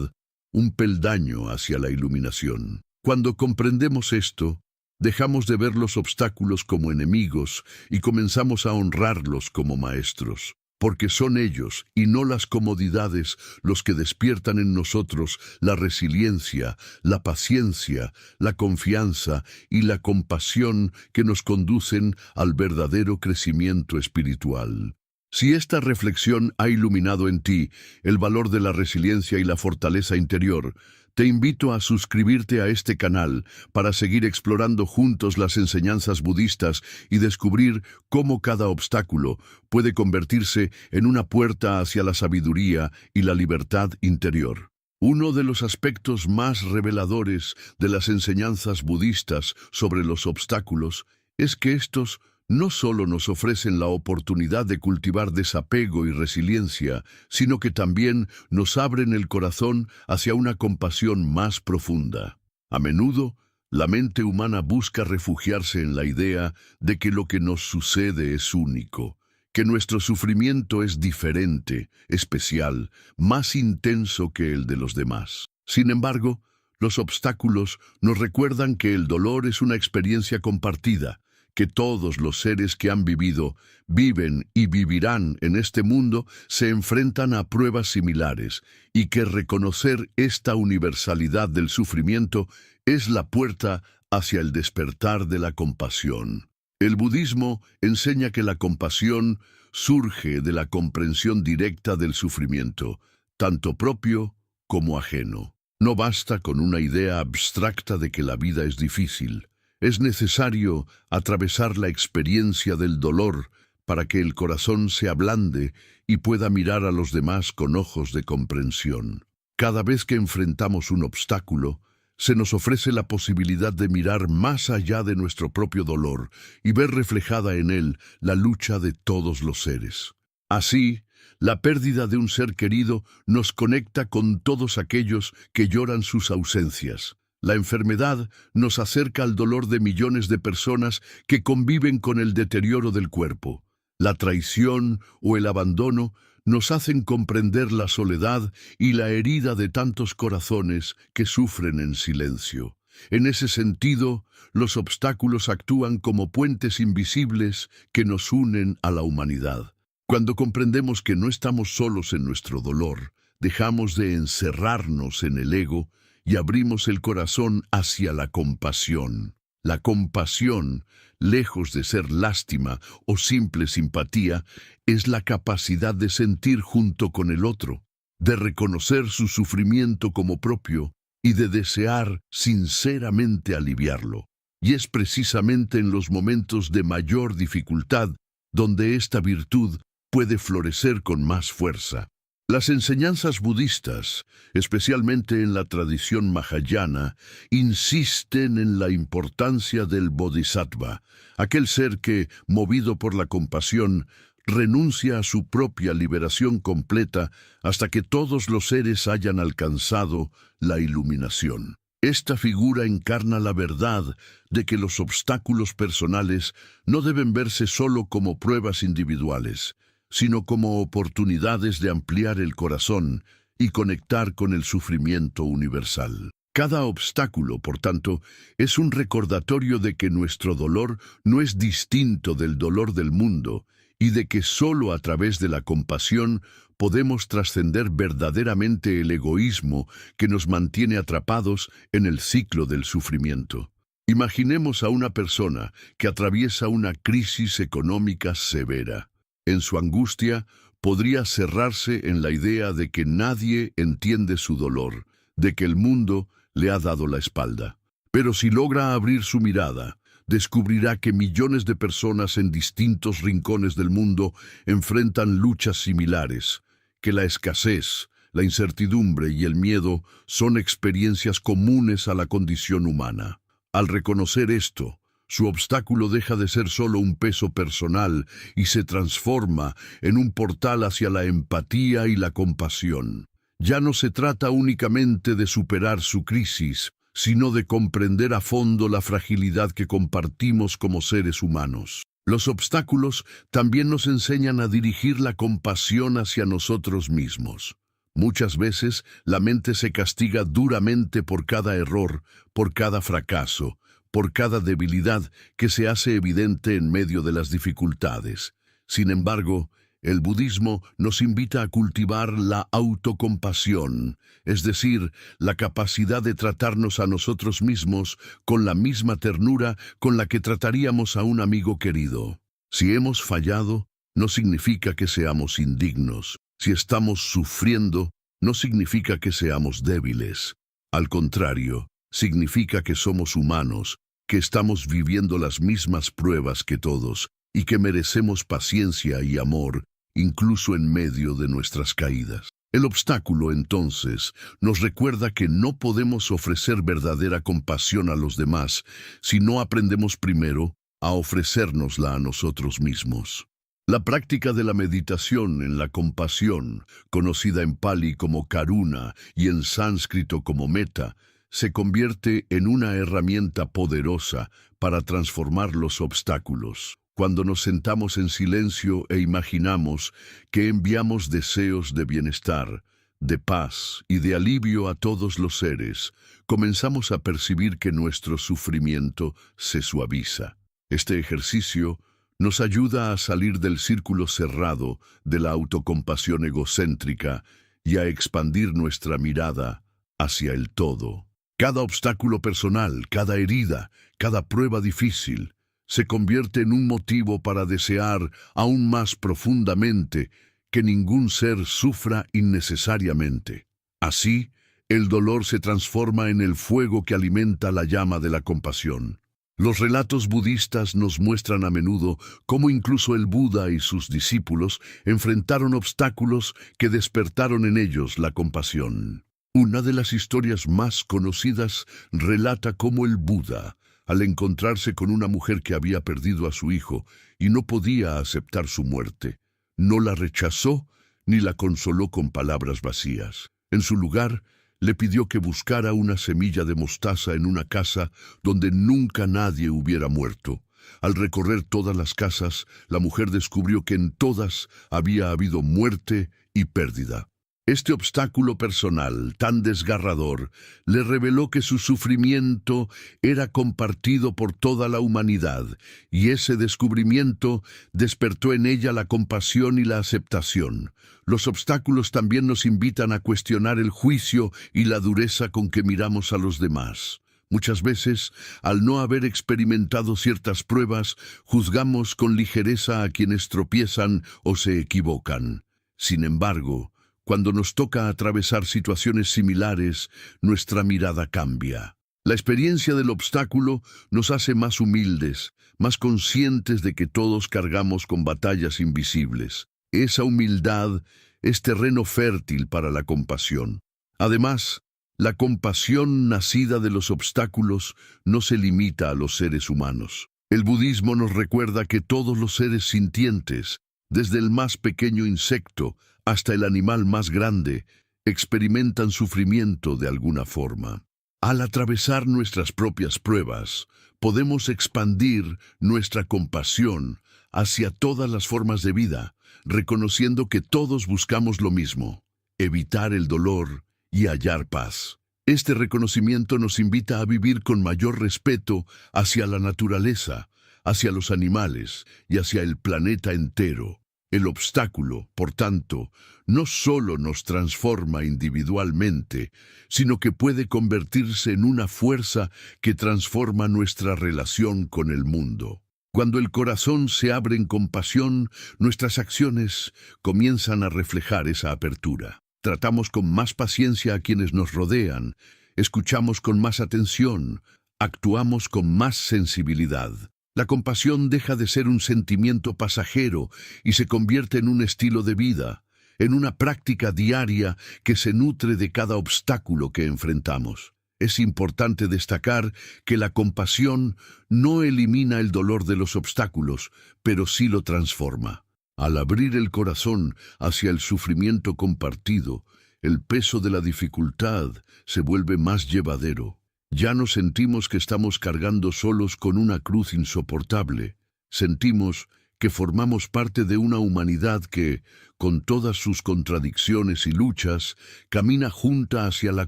un peldaño hacia la iluminación. Cuando comprendemos esto, dejamos de ver los obstáculos como enemigos y comenzamos a honrarlos como maestros, porque son ellos y no las comodidades los que despiertan en nosotros la resiliencia, la paciencia, la confianza y la compasión que nos conducen al verdadero crecimiento espiritual. Si esta reflexión ha iluminado en ti el valor de la resiliencia y la fortaleza interior, te invito a suscribirte a este canal para seguir explorando juntos las enseñanzas budistas y descubrir cómo cada obstáculo puede convertirse en una puerta hacia la sabiduría y la libertad interior. Uno de los aspectos más reveladores de las enseñanzas budistas sobre los obstáculos es que estos no solo nos ofrecen la oportunidad de cultivar desapego y resiliencia, sino que también nos abren el corazón hacia una compasión más profunda. A menudo, la mente humana busca refugiarse en la idea de que lo que nos sucede es único, que nuestro sufrimiento es diferente, especial, más intenso que el de los demás. Sin embargo, los obstáculos nos recuerdan que el dolor es una experiencia compartida, que todos los seres que han vivido, viven y vivirán en este mundo se enfrentan a pruebas similares y que reconocer esta universalidad del sufrimiento es la puerta hacia el despertar de la compasión. El budismo enseña que la compasión surge de la comprensión directa del sufrimiento, tanto propio como ajeno. No basta con una idea abstracta de que la vida es difícil. Es necesario atravesar la experiencia del dolor para que el corazón se ablande y pueda mirar a los demás con ojos de comprensión. Cada vez que enfrentamos un obstáculo, se nos ofrece la posibilidad de mirar más allá de nuestro propio dolor y ver reflejada en él la lucha de todos los seres. Así, la pérdida de un ser querido nos conecta con todos aquellos que lloran sus ausencias. La enfermedad nos acerca al dolor de millones de personas que conviven con el deterioro del cuerpo. La traición o el abandono nos hacen comprender la soledad y la herida de tantos corazones que sufren en silencio. En ese sentido, los obstáculos actúan como puentes invisibles que nos unen a la humanidad. Cuando comprendemos que no estamos solos en nuestro dolor, dejamos de encerrarnos en el ego y abrimos el corazón hacia la compasión. La compasión, lejos de ser lástima o simple simpatía, es la capacidad de sentir junto con el otro, de reconocer su sufrimiento como propio y de desear sinceramente aliviarlo. Y es precisamente en los momentos de mayor dificultad donde esta virtud puede florecer con más fuerza. Las enseñanzas budistas, especialmente en la tradición mahayana, insisten en la importancia del bodhisattva, aquel ser que, movido por la compasión, renuncia a su propia liberación completa hasta que todos los seres hayan alcanzado la iluminación. Esta figura encarna la verdad de que los obstáculos personales no deben verse solo como pruebas individuales, sino como oportunidades de ampliar el corazón y conectar con el sufrimiento universal. Cada obstáculo, por tanto, es un recordatorio de que nuestro dolor no es distinto del dolor del mundo y de que solo a través de la compasión podemos trascender verdaderamente el egoísmo que nos mantiene atrapados en el ciclo del sufrimiento. Imaginemos a una persona que atraviesa una crisis económica severa. En su angustia, podría cerrarse en la idea de que nadie entiende su dolor, de que el mundo le ha dado la espalda. Pero si logra abrir su mirada, descubrirá que millones de personas en distintos rincones del mundo enfrentan luchas similares, que la escasez, la incertidumbre y el miedo son experiencias comunes a la condición humana. Al reconocer esto, su obstáculo deja de ser solo un peso personal y se transforma en un portal hacia la empatía y la compasión. Ya no se trata únicamente de superar su crisis, sino de comprender a fondo la fragilidad que compartimos como seres humanos. Los obstáculos también nos enseñan a dirigir la compasión hacia nosotros mismos. Muchas veces la mente se castiga duramente por cada error, por cada fracaso, por cada debilidad que se hace evidente en medio de las dificultades. Sin embargo, el budismo nos invita a cultivar la autocompasión, es decir, la capacidad de tratarnos a nosotros mismos con la misma ternura con la que trataríamos a un amigo querido. Si hemos fallado, no significa que seamos indignos. Si estamos sufriendo, no significa que seamos débiles. Al contrario, significa que somos humanos, que estamos viviendo las mismas pruebas que todos y que merecemos paciencia y amor, incluso en medio de nuestras caídas. El obstáculo, entonces, nos recuerda que no podemos ofrecer verdadera compasión a los demás si no aprendemos primero a ofrecérnosla a nosotros mismos. La práctica de la meditación en la compasión, conocida en Pali como karuna y en sánscrito como metta, se convierte en una herramienta poderosa para transformar los obstáculos. Cuando nos sentamos en silencio e imaginamos que enviamos deseos de bienestar, de paz y de alivio a todos los seres, comenzamos a percibir que nuestro sufrimiento se suaviza. Este ejercicio nos ayuda a salir del círculo cerrado de la autocompasión egocéntrica y a expandir nuestra mirada hacia el todo. Cada obstáculo personal, cada herida, cada prueba difícil, se convierte en un motivo para desear aún más profundamente que ningún ser sufra innecesariamente. Así, el dolor se transforma en el fuego que alimenta la llama de la compasión. Los relatos budistas nos muestran a menudo cómo incluso el Buda y sus discípulos enfrentaron obstáculos que despertaron en ellos la compasión. Una de las historias más conocidas relata cómo el Buda, al encontrarse con una mujer que había perdido a su hijo y no podía aceptar su muerte, no la rechazó ni la consoló con palabras vacías. En su lugar, le pidió que buscara una semilla de mostaza en una casa donde nunca nadie hubiera muerto. Al recorrer todas las casas, la mujer descubrió que en todas había habido muerte y pérdida. Este obstáculo personal tan desgarrador le reveló que su sufrimiento era compartido por toda la humanidad, y ese descubrimiento despertó en ella la compasión y la aceptación. Los obstáculos también nos invitan a cuestionar el juicio y la dureza con que miramos a los demás. Muchas veces, al no haber experimentado ciertas pruebas, juzgamos con ligereza a quienes tropiezan o se equivocan. Sin embargo, cuando nos toca atravesar situaciones similares, nuestra mirada cambia. La experiencia del obstáculo nos hace más humildes, más conscientes de que todos cargamos con batallas invisibles. Esa humildad es terreno fértil para la compasión. Además, la compasión nacida de los obstáculos no se limita a los seres humanos. El budismo nos recuerda que todos los seres sintientes, desde el más pequeño insecto hasta el animal más grande, experimentan sufrimiento de alguna forma. Al atravesar nuestras propias pruebas, podemos expandir nuestra compasión hacia todas las formas de vida, reconociendo que todos buscamos lo mismo: evitar el dolor y hallar paz. Este reconocimiento nos invita a vivir con mayor respeto hacia la naturaleza, hacia los animales y hacia el planeta entero. El obstáculo, por tanto, no solo nos transforma individualmente, sino que puede convertirse en una fuerza que transforma nuestra relación con el mundo. Cuando el corazón se abre en compasión, nuestras acciones comienzan a reflejar esa apertura. Tratamos con más paciencia a quienes nos rodean, escuchamos con más atención, actuamos con más sensibilidad. La compasión deja de ser un sentimiento pasajero y se convierte en un estilo de vida, en una práctica diaria que se nutre de cada obstáculo que enfrentamos. Es importante destacar que la compasión no elimina el dolor de los obstáculos, pero sí lo transforma. Al abrir el corazón hacia el sufrimiento compartido, el peso de la dificultad se vuelve más llevadero. Ya no sentimos que estamos cargando solos con una cruz insoportable. Sentimos que formamos parte de una humanidad que, con todas sus contradicciones y luchas, camina junta hacia la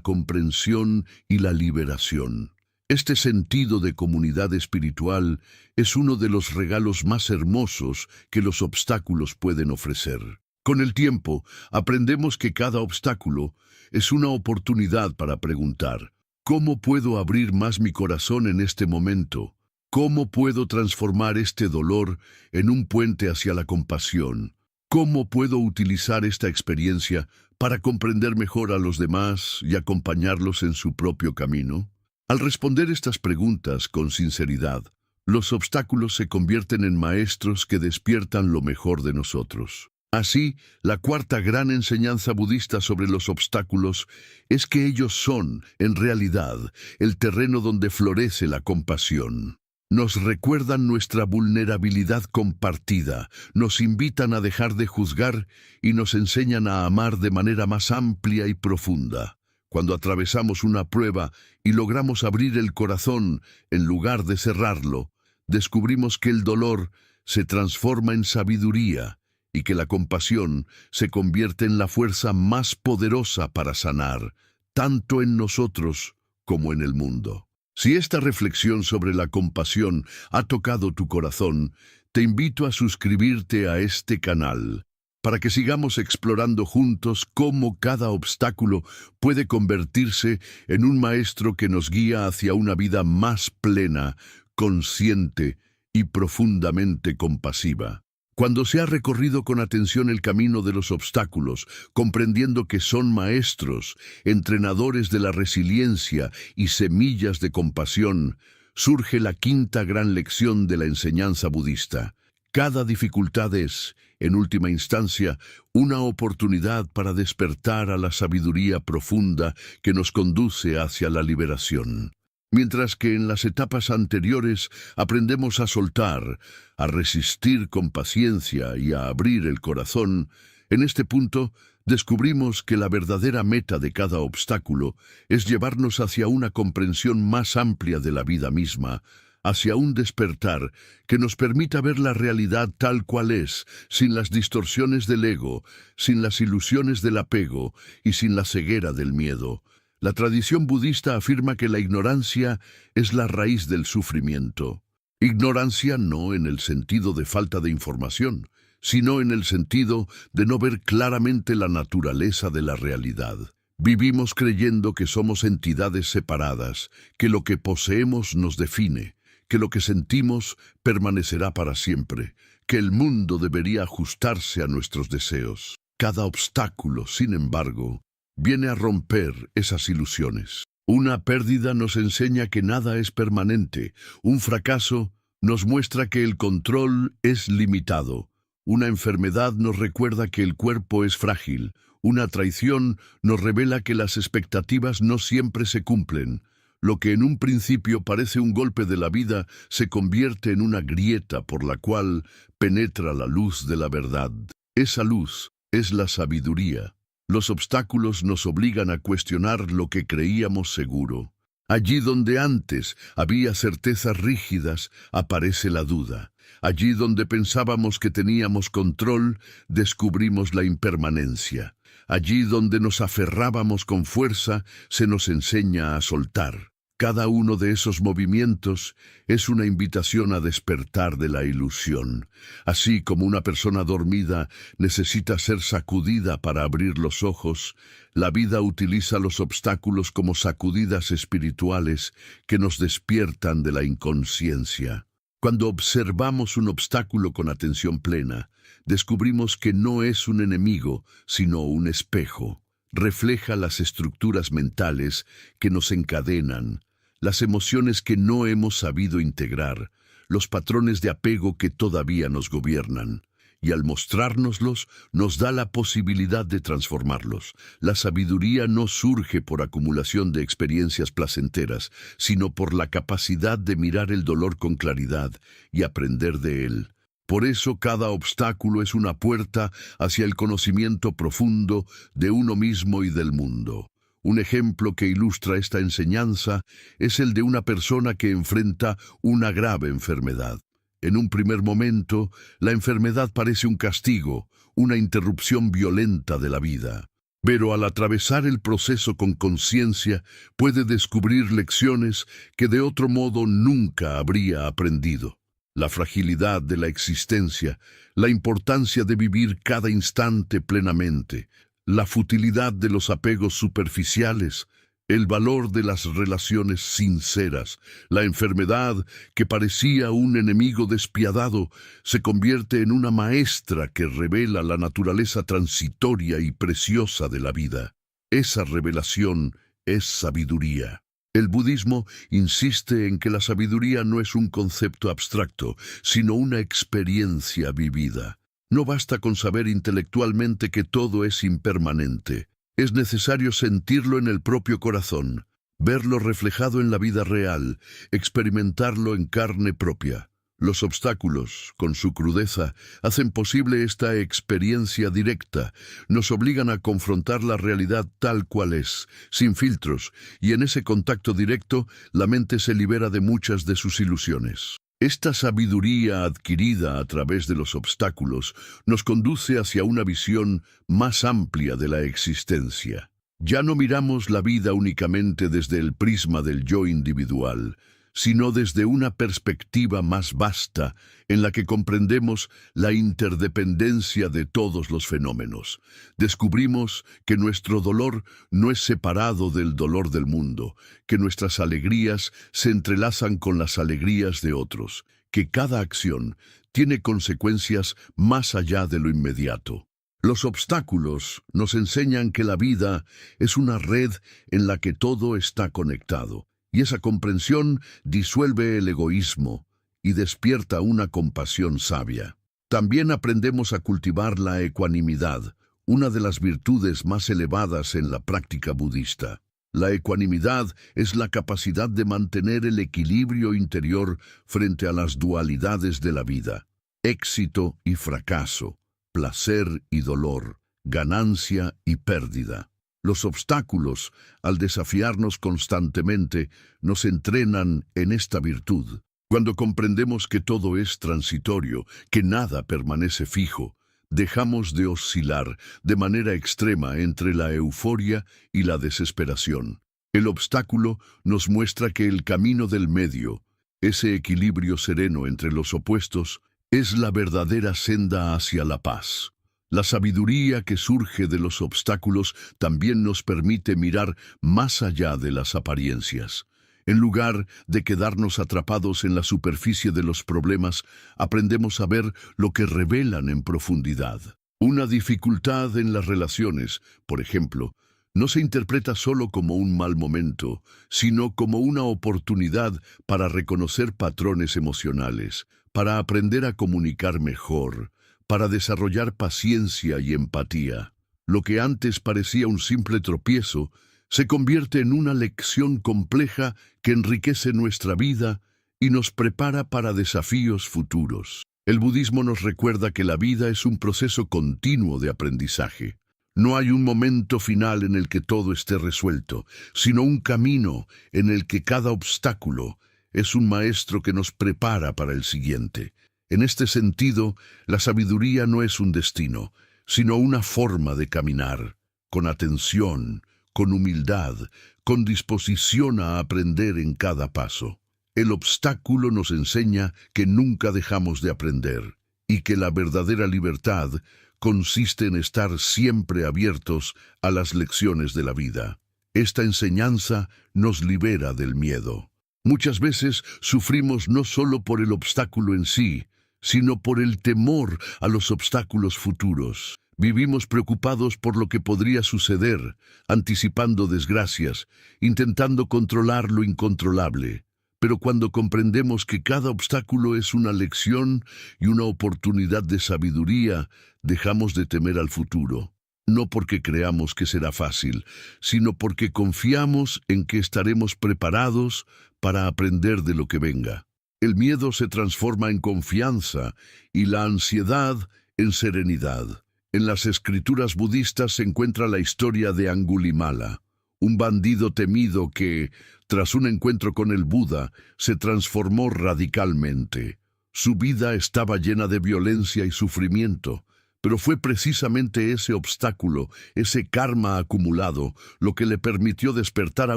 comprensión y la liberación. Este sentido de comunidad espiritual es uno de los regalos más hermosos que los obstáculos pueden ofrecer. Con el tiempo, aprendemos que cada obstáculo es una oportunidad para preguntar: ¿cómo puedo abrir más mi corazón en este momento? ¿Cómo puedo transformar este dolor en un puente hacia la compasión? ¿Cómo puedo utilizar esta experiencia para comprender mejor a los demás y acompañarlos en su propio camino? Al responder estas preguntas con sinceridad, los obstáculos se convierten en maestros que despiertan lo mejor de nosotros. Así, la cuarta gran enseñanza budista sobre los obstáculos es que ellos son, en realidad, el terreno donde florece la compasión. Nos recuerdan nuestra vulnerabilidad compartida, nos invitan a dejar de juzgar y nos enseñan a amar de manera más amplia y profunda. Cuando atravesamos una prueba y logramos abrir el corazón en lugar de cerrarlo, descubrimos que el dolor se transforma en sabiduría y que la compasión se convierte en la fuerza más poderosa para sanar, tanto en nosotros como en el mundo. Si esta reflexión sobre la compasión ha tocado tu corazón, te invito a suscribirte a este canal, para que sigamos explorando juntos cómo cada obstáculo puede convertirse en un maestro que nos guía hacia una vida más plena, consciente y profundamente compasiva. Cuando se ha recorrido con atención el camino de los obstáculos, comprendiendo que son maestros, entrenadores de la resiliencia y semillas de compasión, surge la quinta gran lección de la enseñanza budista. Cada dificultad es, en última instancia, una oportunidad para despertar a la sabiduría profunda que nos conduce hacia la liberación. Mientras que en las etapas anteriores aprendemos a soltar, a resistir con paciencia y a abrir el corazón, en este punto descubrimos que la verdadera meta de cada obstáculo es llevarnos hacia una comprensión más amplia de la vida misma, hacia un despertar que nos permita ver la realidad tal cual es, sin las distorsiones del ego, sin las ilusiones del apego y sin la ceguera del miedo. La tradición budista afirma que la ignorancia es la raíz del sufrimiento. Ignorancia no en el sentido de falta de información, sino en el sentido de no ver claramente la naturaleza de la realidad. Vivimos creyendo que somos entidades separadas, que lo que poseemos nos define, que lo que sentimos permanecerá para siempre, que el mundo debería ajustarse a nuestros deseos. Cada obstáculo, sin embargo, viene a romper esas ilusiones. Una pérdida nos enseña que nada es permanente. Un fracaso nos muestra que el control es limitado. Una enfermedad nos recuerda que el cuerpo es frágil. Una traición nos revela que las expectativas no siempre se cumplen. Lo que en un principio parece un golpe de la vida se convierte en una grieta por la cual penetra la luz de la verdad. Esa luz es la sabiduría. Los obstáculos nos obligan a cuestionar lo que creíamos seguro. Allí donde antes había certezas rígidas, aparece la duda. Allí donde pensábamos que teníamos control, descubrimos la impermanencia. Allí donde nos aferrábamos con fuerza, se nos enseña a soltar. Cada uno de esos movimientos es una invitación a despertar de la ilusión. Así como una persona dormida necesita ser sacudida para abrir los ojos, la vida utiliza los obstáculos como sacudidas espirituales que nos despiertan de la inconsciencia. Cuando observamos un obstáculo con atención plena, descubrimos que no es un enemigo, sino un espejo. Refleja las estructuras mentales que nos encadenan, las emociones que no hemos sabido integrar, los patrones de apego que todavía nos gobiernan. y al mostrárnoslos nos da la posibilidad de transformarlos. La sabiduría no surge por acumulación de experiencias placenteras, sino por la capacidad de mirar el dolor con claridad y aprender de él. Por eso cada obstáculo es una puerta hacia el conocimiento profundo de uno mismo y del mundo. Un ejemplo que ilustra esta enseñanza es el de una persona que enfrenta una grave enfermedad. En un primer momento, la enfermedad parece un castigo, una interrupción violenta de la vida. Pero al atravesar el proceso con conciencia, puede descubrir lecciones que de otro modo nunca habría aprendido. La fragilidad de la existencia, la importancia de vivir cada instante plenamente, la futilidad de los apegos superficiales, el valor de las relaciones sinceras, la enfermedad que parecía un enemigo despiadado, se convierte en una maestra que revela la naturaleza transitoria y preciosa de la vida. Esa revelación es sabiduría. El budismo insiste en que la sabiduría no es un concepto abstracto, sino una experiencia vivida. No basta con saber intelectualmente que todo es impermanente. Es necesario sentirlo en el propio corazón, verlo reflejado en la vida real, experimentarlo en carne propia. Los obstáculos, con su crudeza, hacen posible esta experiencia directa, nos obligan a confrontar la realidad tal cual es, sin filtros, y en ese contacto directo, la mente se libera de muchas de sus ilusiones. Esta sabiduría adquirida a través de los obstáculos nos conduce hacia una visión más amplia de la existencia. Ya no miramos la vida únicamente desde el prisma del yo individual, sino desde una perspectiva más vasta en la que comprendemos la interdependencia de todos los fenómenos. Descubrimos que nuestro dolor no es separado del dolor del mundo, que nuestras alegrías se entrelazan con las alegrías de otros, que cada acción tiene consecuencias más allá de lo inmediato. Los obstáculos nos enseñan que la vida es una red en la que todo está conectado. Y esa comprensión disuelve el egoísmo y despierta una compasión sabia. También aprendemos a cultivar la ecuanimidad, una de las virtudes más elevadas en la práctica budista. La ecuanimidad es la capacidad de mantener el equilibrio interior frente a las dualidades de la vida. Éxito y fracaso, placer y dolor, ganancia y pérdida. Los obstáculos, al desafiarnos constantemente, nos entrenan en esta virtud. Cuando comprendemos que todo es transitorio, que nada permanece fijo, dejamos de oscilar de manera extrema entre la euforia y la desesperación. El obstáculo nos muestra que el camino del medio, ese equilibrio sereno entre los opuestos, es la verdadera senda hacia la paz. La sabiduría que surge de los obstáculos también nos permite mirar más allá de las apariencias. En lugar de quedarnos atrapados en la superficie de los problemas, aprendemos a ver lo que revelan en profundidad. Una dificultad en las relaciones, por ejemplo, no se interpreta solo como un mal momento, sino como una oportunidad para reconocer patrones emocionales, para aprender a comunicar mejor, para desarrollar paciencia y empatía. Lo que antes parecía un simple tropiezo, se convierte en una lección compleja que enriquece nuestra vida y nos prepara para desafíos futuros. El budismo nos recuerda que la vida es un proceso continuo de aprendizaje. No hay un momento final en el que todo esté resuelto, sino un camino en el que cada obstáculo es un maestro que nos prepara para el siguiente. En este sentido, la sabiduría no es un destino, sino una forma de caminar, con atención, con humildad, con disposición a aprender en cada paso. El obstáculo nos enseña que nunca dejamos de aprender y que la verdadera libertad consiste en estar siempre abiertos a las lecciones de la vida. Esta enseñanza nos libera del miedo. Muchas veces sufrimos no solo por el obstáculo en sí, sino por el temor a los obstáculos futuros. Vivimos preocupados por lo que podría suceder, anticipando desgracias, intentando controlar lo incontrolable. Pero cuando comprendemos que cada obstáculo es una lección y una oportunidad de sabiduría, dejamos de temer al futuro. No porque creamos que será fácil, sino porque confiamos en que estaremos preparados para aprender de lo que venga. El miedo se transforma en confianza y la ansiedad en serenidad. En las escrituras budistas se encuentra la historia de Angulimala, un bandido temido que, tras un encuentro con el Buda, se transformó radicalmente. Su vida estaba llena de violencia y sufrimiento, pero fue precisamente ese obstáculo, ese karma acumulado, lo que le permitió despertar a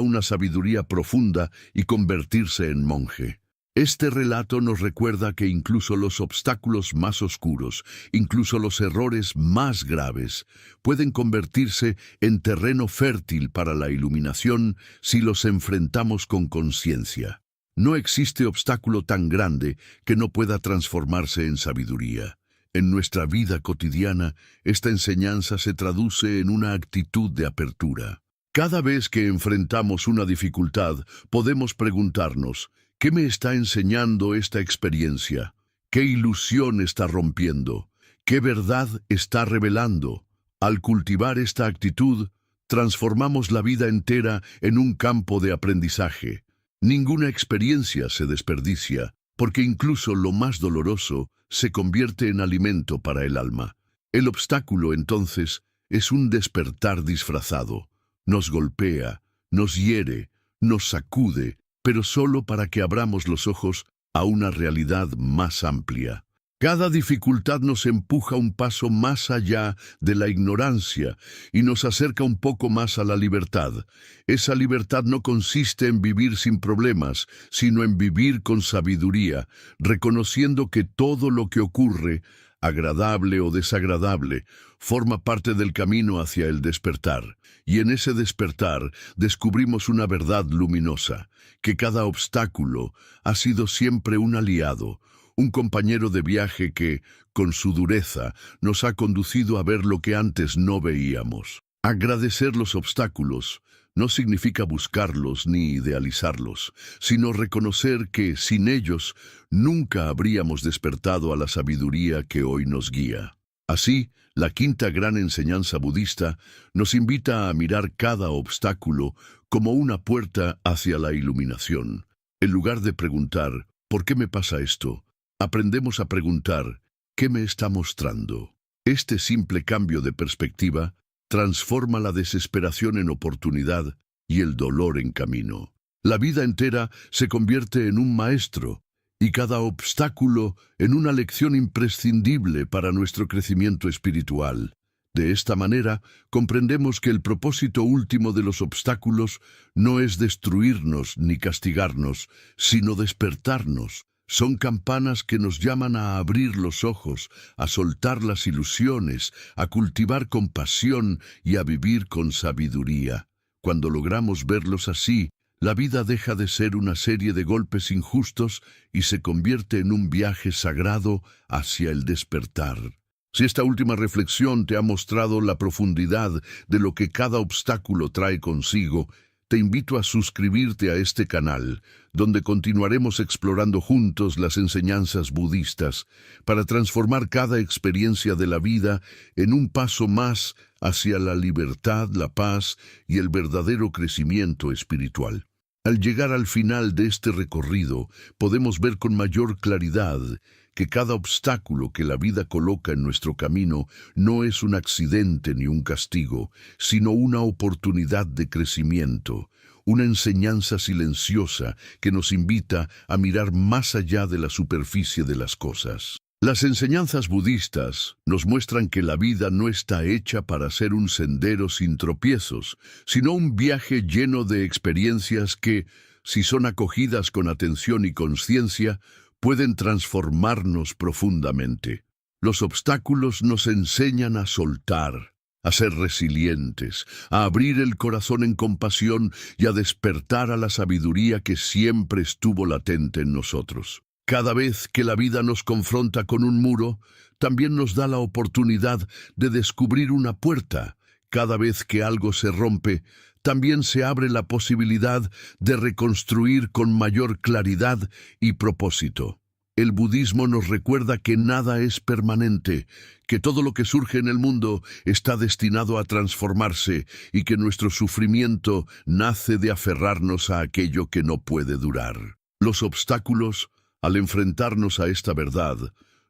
una sabiduría profunda y convertirse en monje. Este relato nos recuerda que incluso los obstáculos más oscuros, incluso los errores más graves, pueden convertirse en terreno fértil para la iluminación si los enfrentamos con conciencia. No existe obstáculo tan grande que no pueda transformarse en sabiduría. En nuestra vida cotidiana, esta enseñanza se traduce en una actitud de apertura. Cada vez que enfrentamos una dificultad, podemos preguntarnos: ¿qué me está enseñando esta experiencia? ¿Qué ilusión está rompiendo? ¿Qué verdad está revelando? Al cultivar esta actitud, transformamos la vida entera en un campo de aprendizaje. Ninguna experiencia se desperdicia, porque incluso lo más doloroso se convierte en alimento para el alma. El obstáculo, entonces, es un despertar disfrazado. Nos golpea, nos hiere, nos sacude, pero solo para que abramos los ojos a una realidad más amplia. Cada dificultad nos empuja un paso más allá de la ignorancia y nos acerca un poco más a la libertad. Esa libertad no consiste en vivir sin problemas, sino en vivir con sabiduría, reconociendo que todo lo que ocurre, agradable o desagradable, forma parte del camino hacia el despertar. Y en ese despertar descubrimos una verdad luminosa, que cada obstáculo ha sido siempre un aliado, un compañero de viaje que, con su dureza, nos ha conducido a ver lo que antes no veíamos. Agradecer los obstáculos no significa buscarlos ni idealizarlos, sino reconocer que, sin ellos, nunca habríamos despertado a la sabiduría que hoy nos guía. Así, la quinta gran enseñanza budista nos invita a mirar cada obstáculo como una puerta hacia la iluminación. En lugar de preguntar, ¿por qué me pasa esto?, aprendemos a preguntar, ¿qué me está mostrando? Este simple cambio de perspectiva transforma la desesperación en oportunidad y el dolor en camino. La vida entera se convierte en un maestro y cada obstáculo en una lección imprescindible para nuestro crecimiento espiritual. De esta manera, comprendemos que el propósito último de los obstáculos no es destruirnos ni castigarnos, sino despertarnos. Son campanas que nos llaman a abrir los ojos, a soltar las ilusiones, a cultivar compasión y a vivir con sabiduría. Cuando logramos verlos así, la vida deja de ser una serie de golpes injustos y se convierte en un viaje sagrado hacia el despertar. Si esta última reflexión te ha mostrado la profundidad de lo que cada obstáculo trae consigo, te invito a suscribirte a este canal, donde continuaremos explorando juntos las enseñanzas budistas para transformar cada experiencia de la vida en un paso más hacia la libertad, la paz y el verdadero crecimiento espiritual. Al llegar al final de este recorrido, podemos ver con mayor claridad que cada obstáculo que la vida coloca en nuestro camino no es un accidente ni un castigo, sino una oportunidad de crecimiento, una enseñanza silenciosa que nos invita a mirar más allá de la superficie de las cosas. Las enseñanzas budistas nos muestran que la vida no está hecha para ser un sendero sin tropiezos, sino un viaje lleno de experiencias que, si son acogidas con atención y conciencia, pueden transformarnos profundamente. Los obstáculos nos enseñan a soltar, a ser resilientes, a abrir el corazón en compasión y a despertar a la sabiduría que siempre estuvo latente en nosotros. Cada vez que la vida nos confronta con un muro, también nos da la oportunidad de descubrir una puerta. Cada vez que algo se rompe, también se abre la posibilidad de reconstruir con mayor claridad y propósito. El budismo nos recuerda que nada es permanente, que todo lo que surge en el mundo está destinado a transformarse y que nuestro sufrimiento nace de aferrarnos a aquello que no puede durar. Los obstáculos, al enfrentarnos a esta verdad,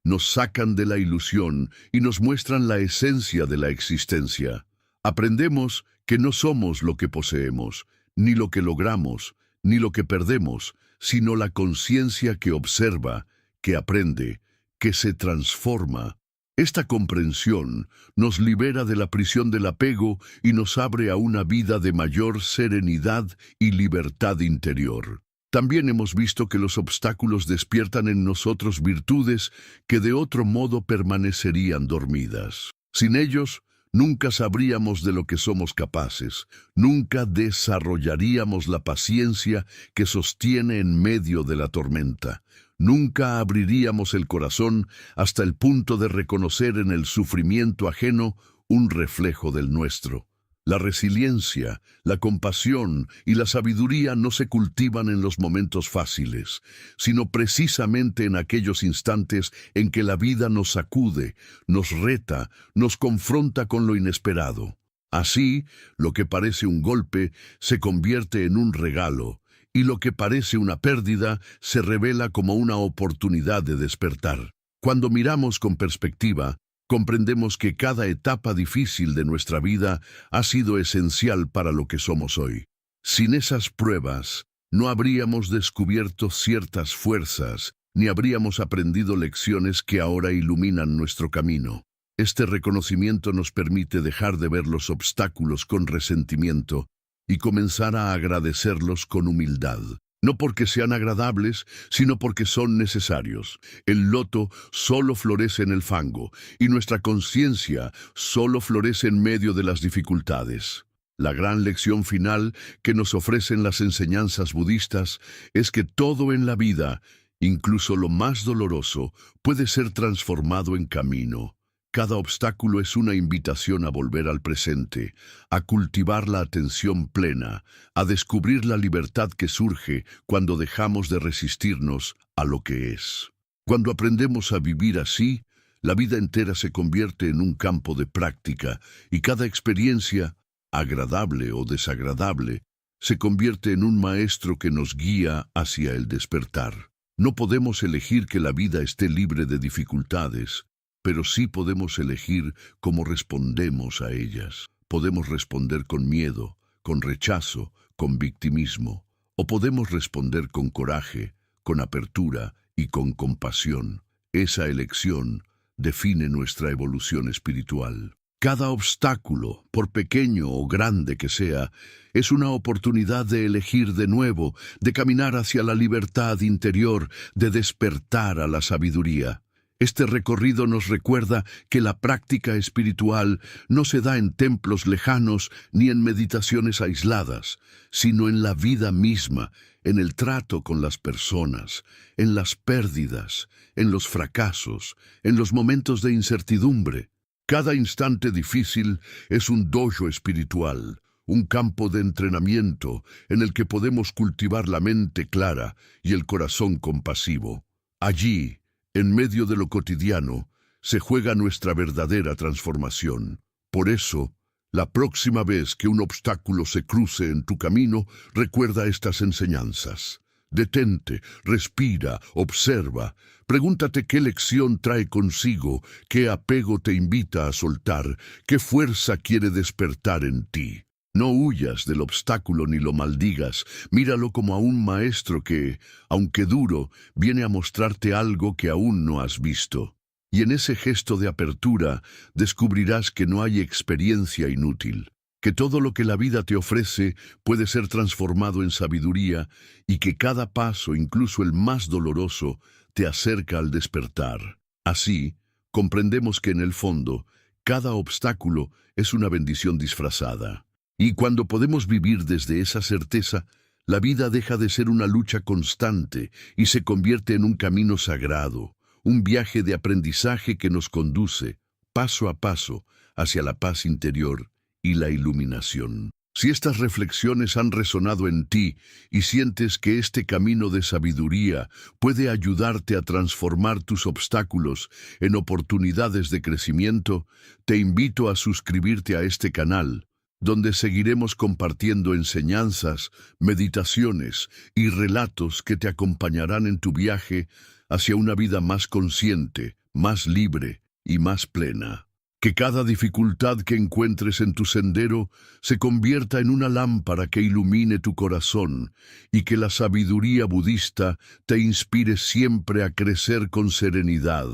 nos sacan de la ilusión y nos muestran la esencia de la existencia. Aprendemos que no somos lo que poseemos, ni lo que logramos, ni lo que perdemos, sino la conciencia que observa, que aprende, que se transforma. Esta comprensión nos libera de la prisión del apego y nos abre a una vida de mayor serenidad y libertad interior. También hemos visto que los obstáculos despiertan en nosotros virtudes que de otro modo permanecerían dormidas. Sin ellos, nunca sabríamos de lo que somos capaces, nunca desarrollaríamos la paciencia que sostiene en medio de la tormenta, nunca abriríamos el corazón hasta el punto de reconocer en el sufrimiento ajeno un reflejo del nuestro. La resiliencia, la compasión y la sabiduría no se cultivan en los momentos fáciles, sino precisamente en aquellos instantes en que la vida nos sacude, nos reta, nos confronta con lo inesperado. Así, lo que parece un golpe se convierte en un regalo, y lo que parece una pérdida se revela como una oportunidad de despertar. Cuando miramos con perspectiva, comprendemos que cada etapa difícil de nuestra vida ha sido esencial para lo que somos hoy. Sin esas pruebas, no habríamos descubierto ciertas fuerzas, ni habríamos aprendido lecciones que ahora iluminan nuestro camino. Este reconocimiento nos permite dejar de ver los obstáculos con resentimiento y comenzar a agradecerlos con humildad. No porque sean agradables, sino porque son necesarios. El loto solo florece en el fango, y nuestra conciencia solo florece en medio de las dificultades. La gran lección final que nos ofrecen las enseñanzas budistas es que todo en la vida, incluso lo más doloroso, puede ser transformado en camino. Cada obstáculo es una invitación a volver al presente, a cultivar la atención plena, a descubrir la libertad que surge cuando dejamos de resistirnos a lo que es. Cuando aprendemos a vivir así, la vida entera se convierte en un campo de práctica y cada experiencia, agradable o desagradable, se convierte en un maestro que nos guía hacia el despertar. No podemos elegir que la vida esté libre de dificultades, pero sí podemos elegir cómo respondemos a ellas. Podemos responder con miedo, con rechazo, con victimismo, o podemos responder con coraje, con apertura y con compasión. Esa elección define nuestra evolución espiritual. Cada obstáculo, por pequeño o grande que sea, es una oportunidad de elegir de nuevo, de caminar hacia la libertad interior, de despertar a la sabiduría. Este recorrido nos recuerda que la práctica espiritual no se da en templos lejanos ni en meditaciones aisladas, sino en la vida misma, en el trato con las personas, en las pérdidas, en los fracasos, en los momentos de incertidumbre. Cada instante difícil es un dojo espiritual, un campo de entrenamiento en el que podemos cultivar la mente clara y el corazón compasivo. Allí, en medio de lo cotidiano, se juega nuestra verdadera transformación. Por eso, la próxima vez que un obstáculo se cruce en tu camino, recuerda estas enseñanzas. Detente, respira, observa. Pregúntate qué lección trae consigo, qué apego te invita a soltar, qué fuerza quiere despertar en ti. No huyas del obstáculo ni lo maldigas, míralo como a un maestro que, aunque duro, viene a mostrarte algo que aún no has visto. Y en ese gesto de apertura descubrirás que no hay experiencia inútil, que todo lo que la vida te ofrece puede ser transformado en sabiduría y que cada paso, incluso el más doloroso, te acerca al despertar. Así, comprendemos que en el fondo, cada obstáculo es una bendición disfrazada. Y cuando podemos vivir desde esa certeza, la vida deja de ser una lucha constante y se convierte en un camino sagrado, un viaje de aprendizaje que nos conduce, paso a paso, hacia la paz interior y la iluminación. Si estas reflexiones han resonado en ti y sientes que este camino de sabiduría puede ayudarte a transformar tus obstáculos en oportunidades de crecimiento, te invito a suscribirte a este canal, donde seguiremos compartiendo enseñanzas, meditaciones y relatos que te acompañarán en tu viaje hacia una vida más consciente, más libre y más plena. Que cada dificultad que encuentres en tu sendero se convierta en una lámpara que ilumine tu corazón y que la sabiduría budista te inspire siempre a crecer con serenidad,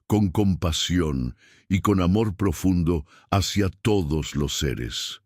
con compasión y con amor profundo hacia todos los seres.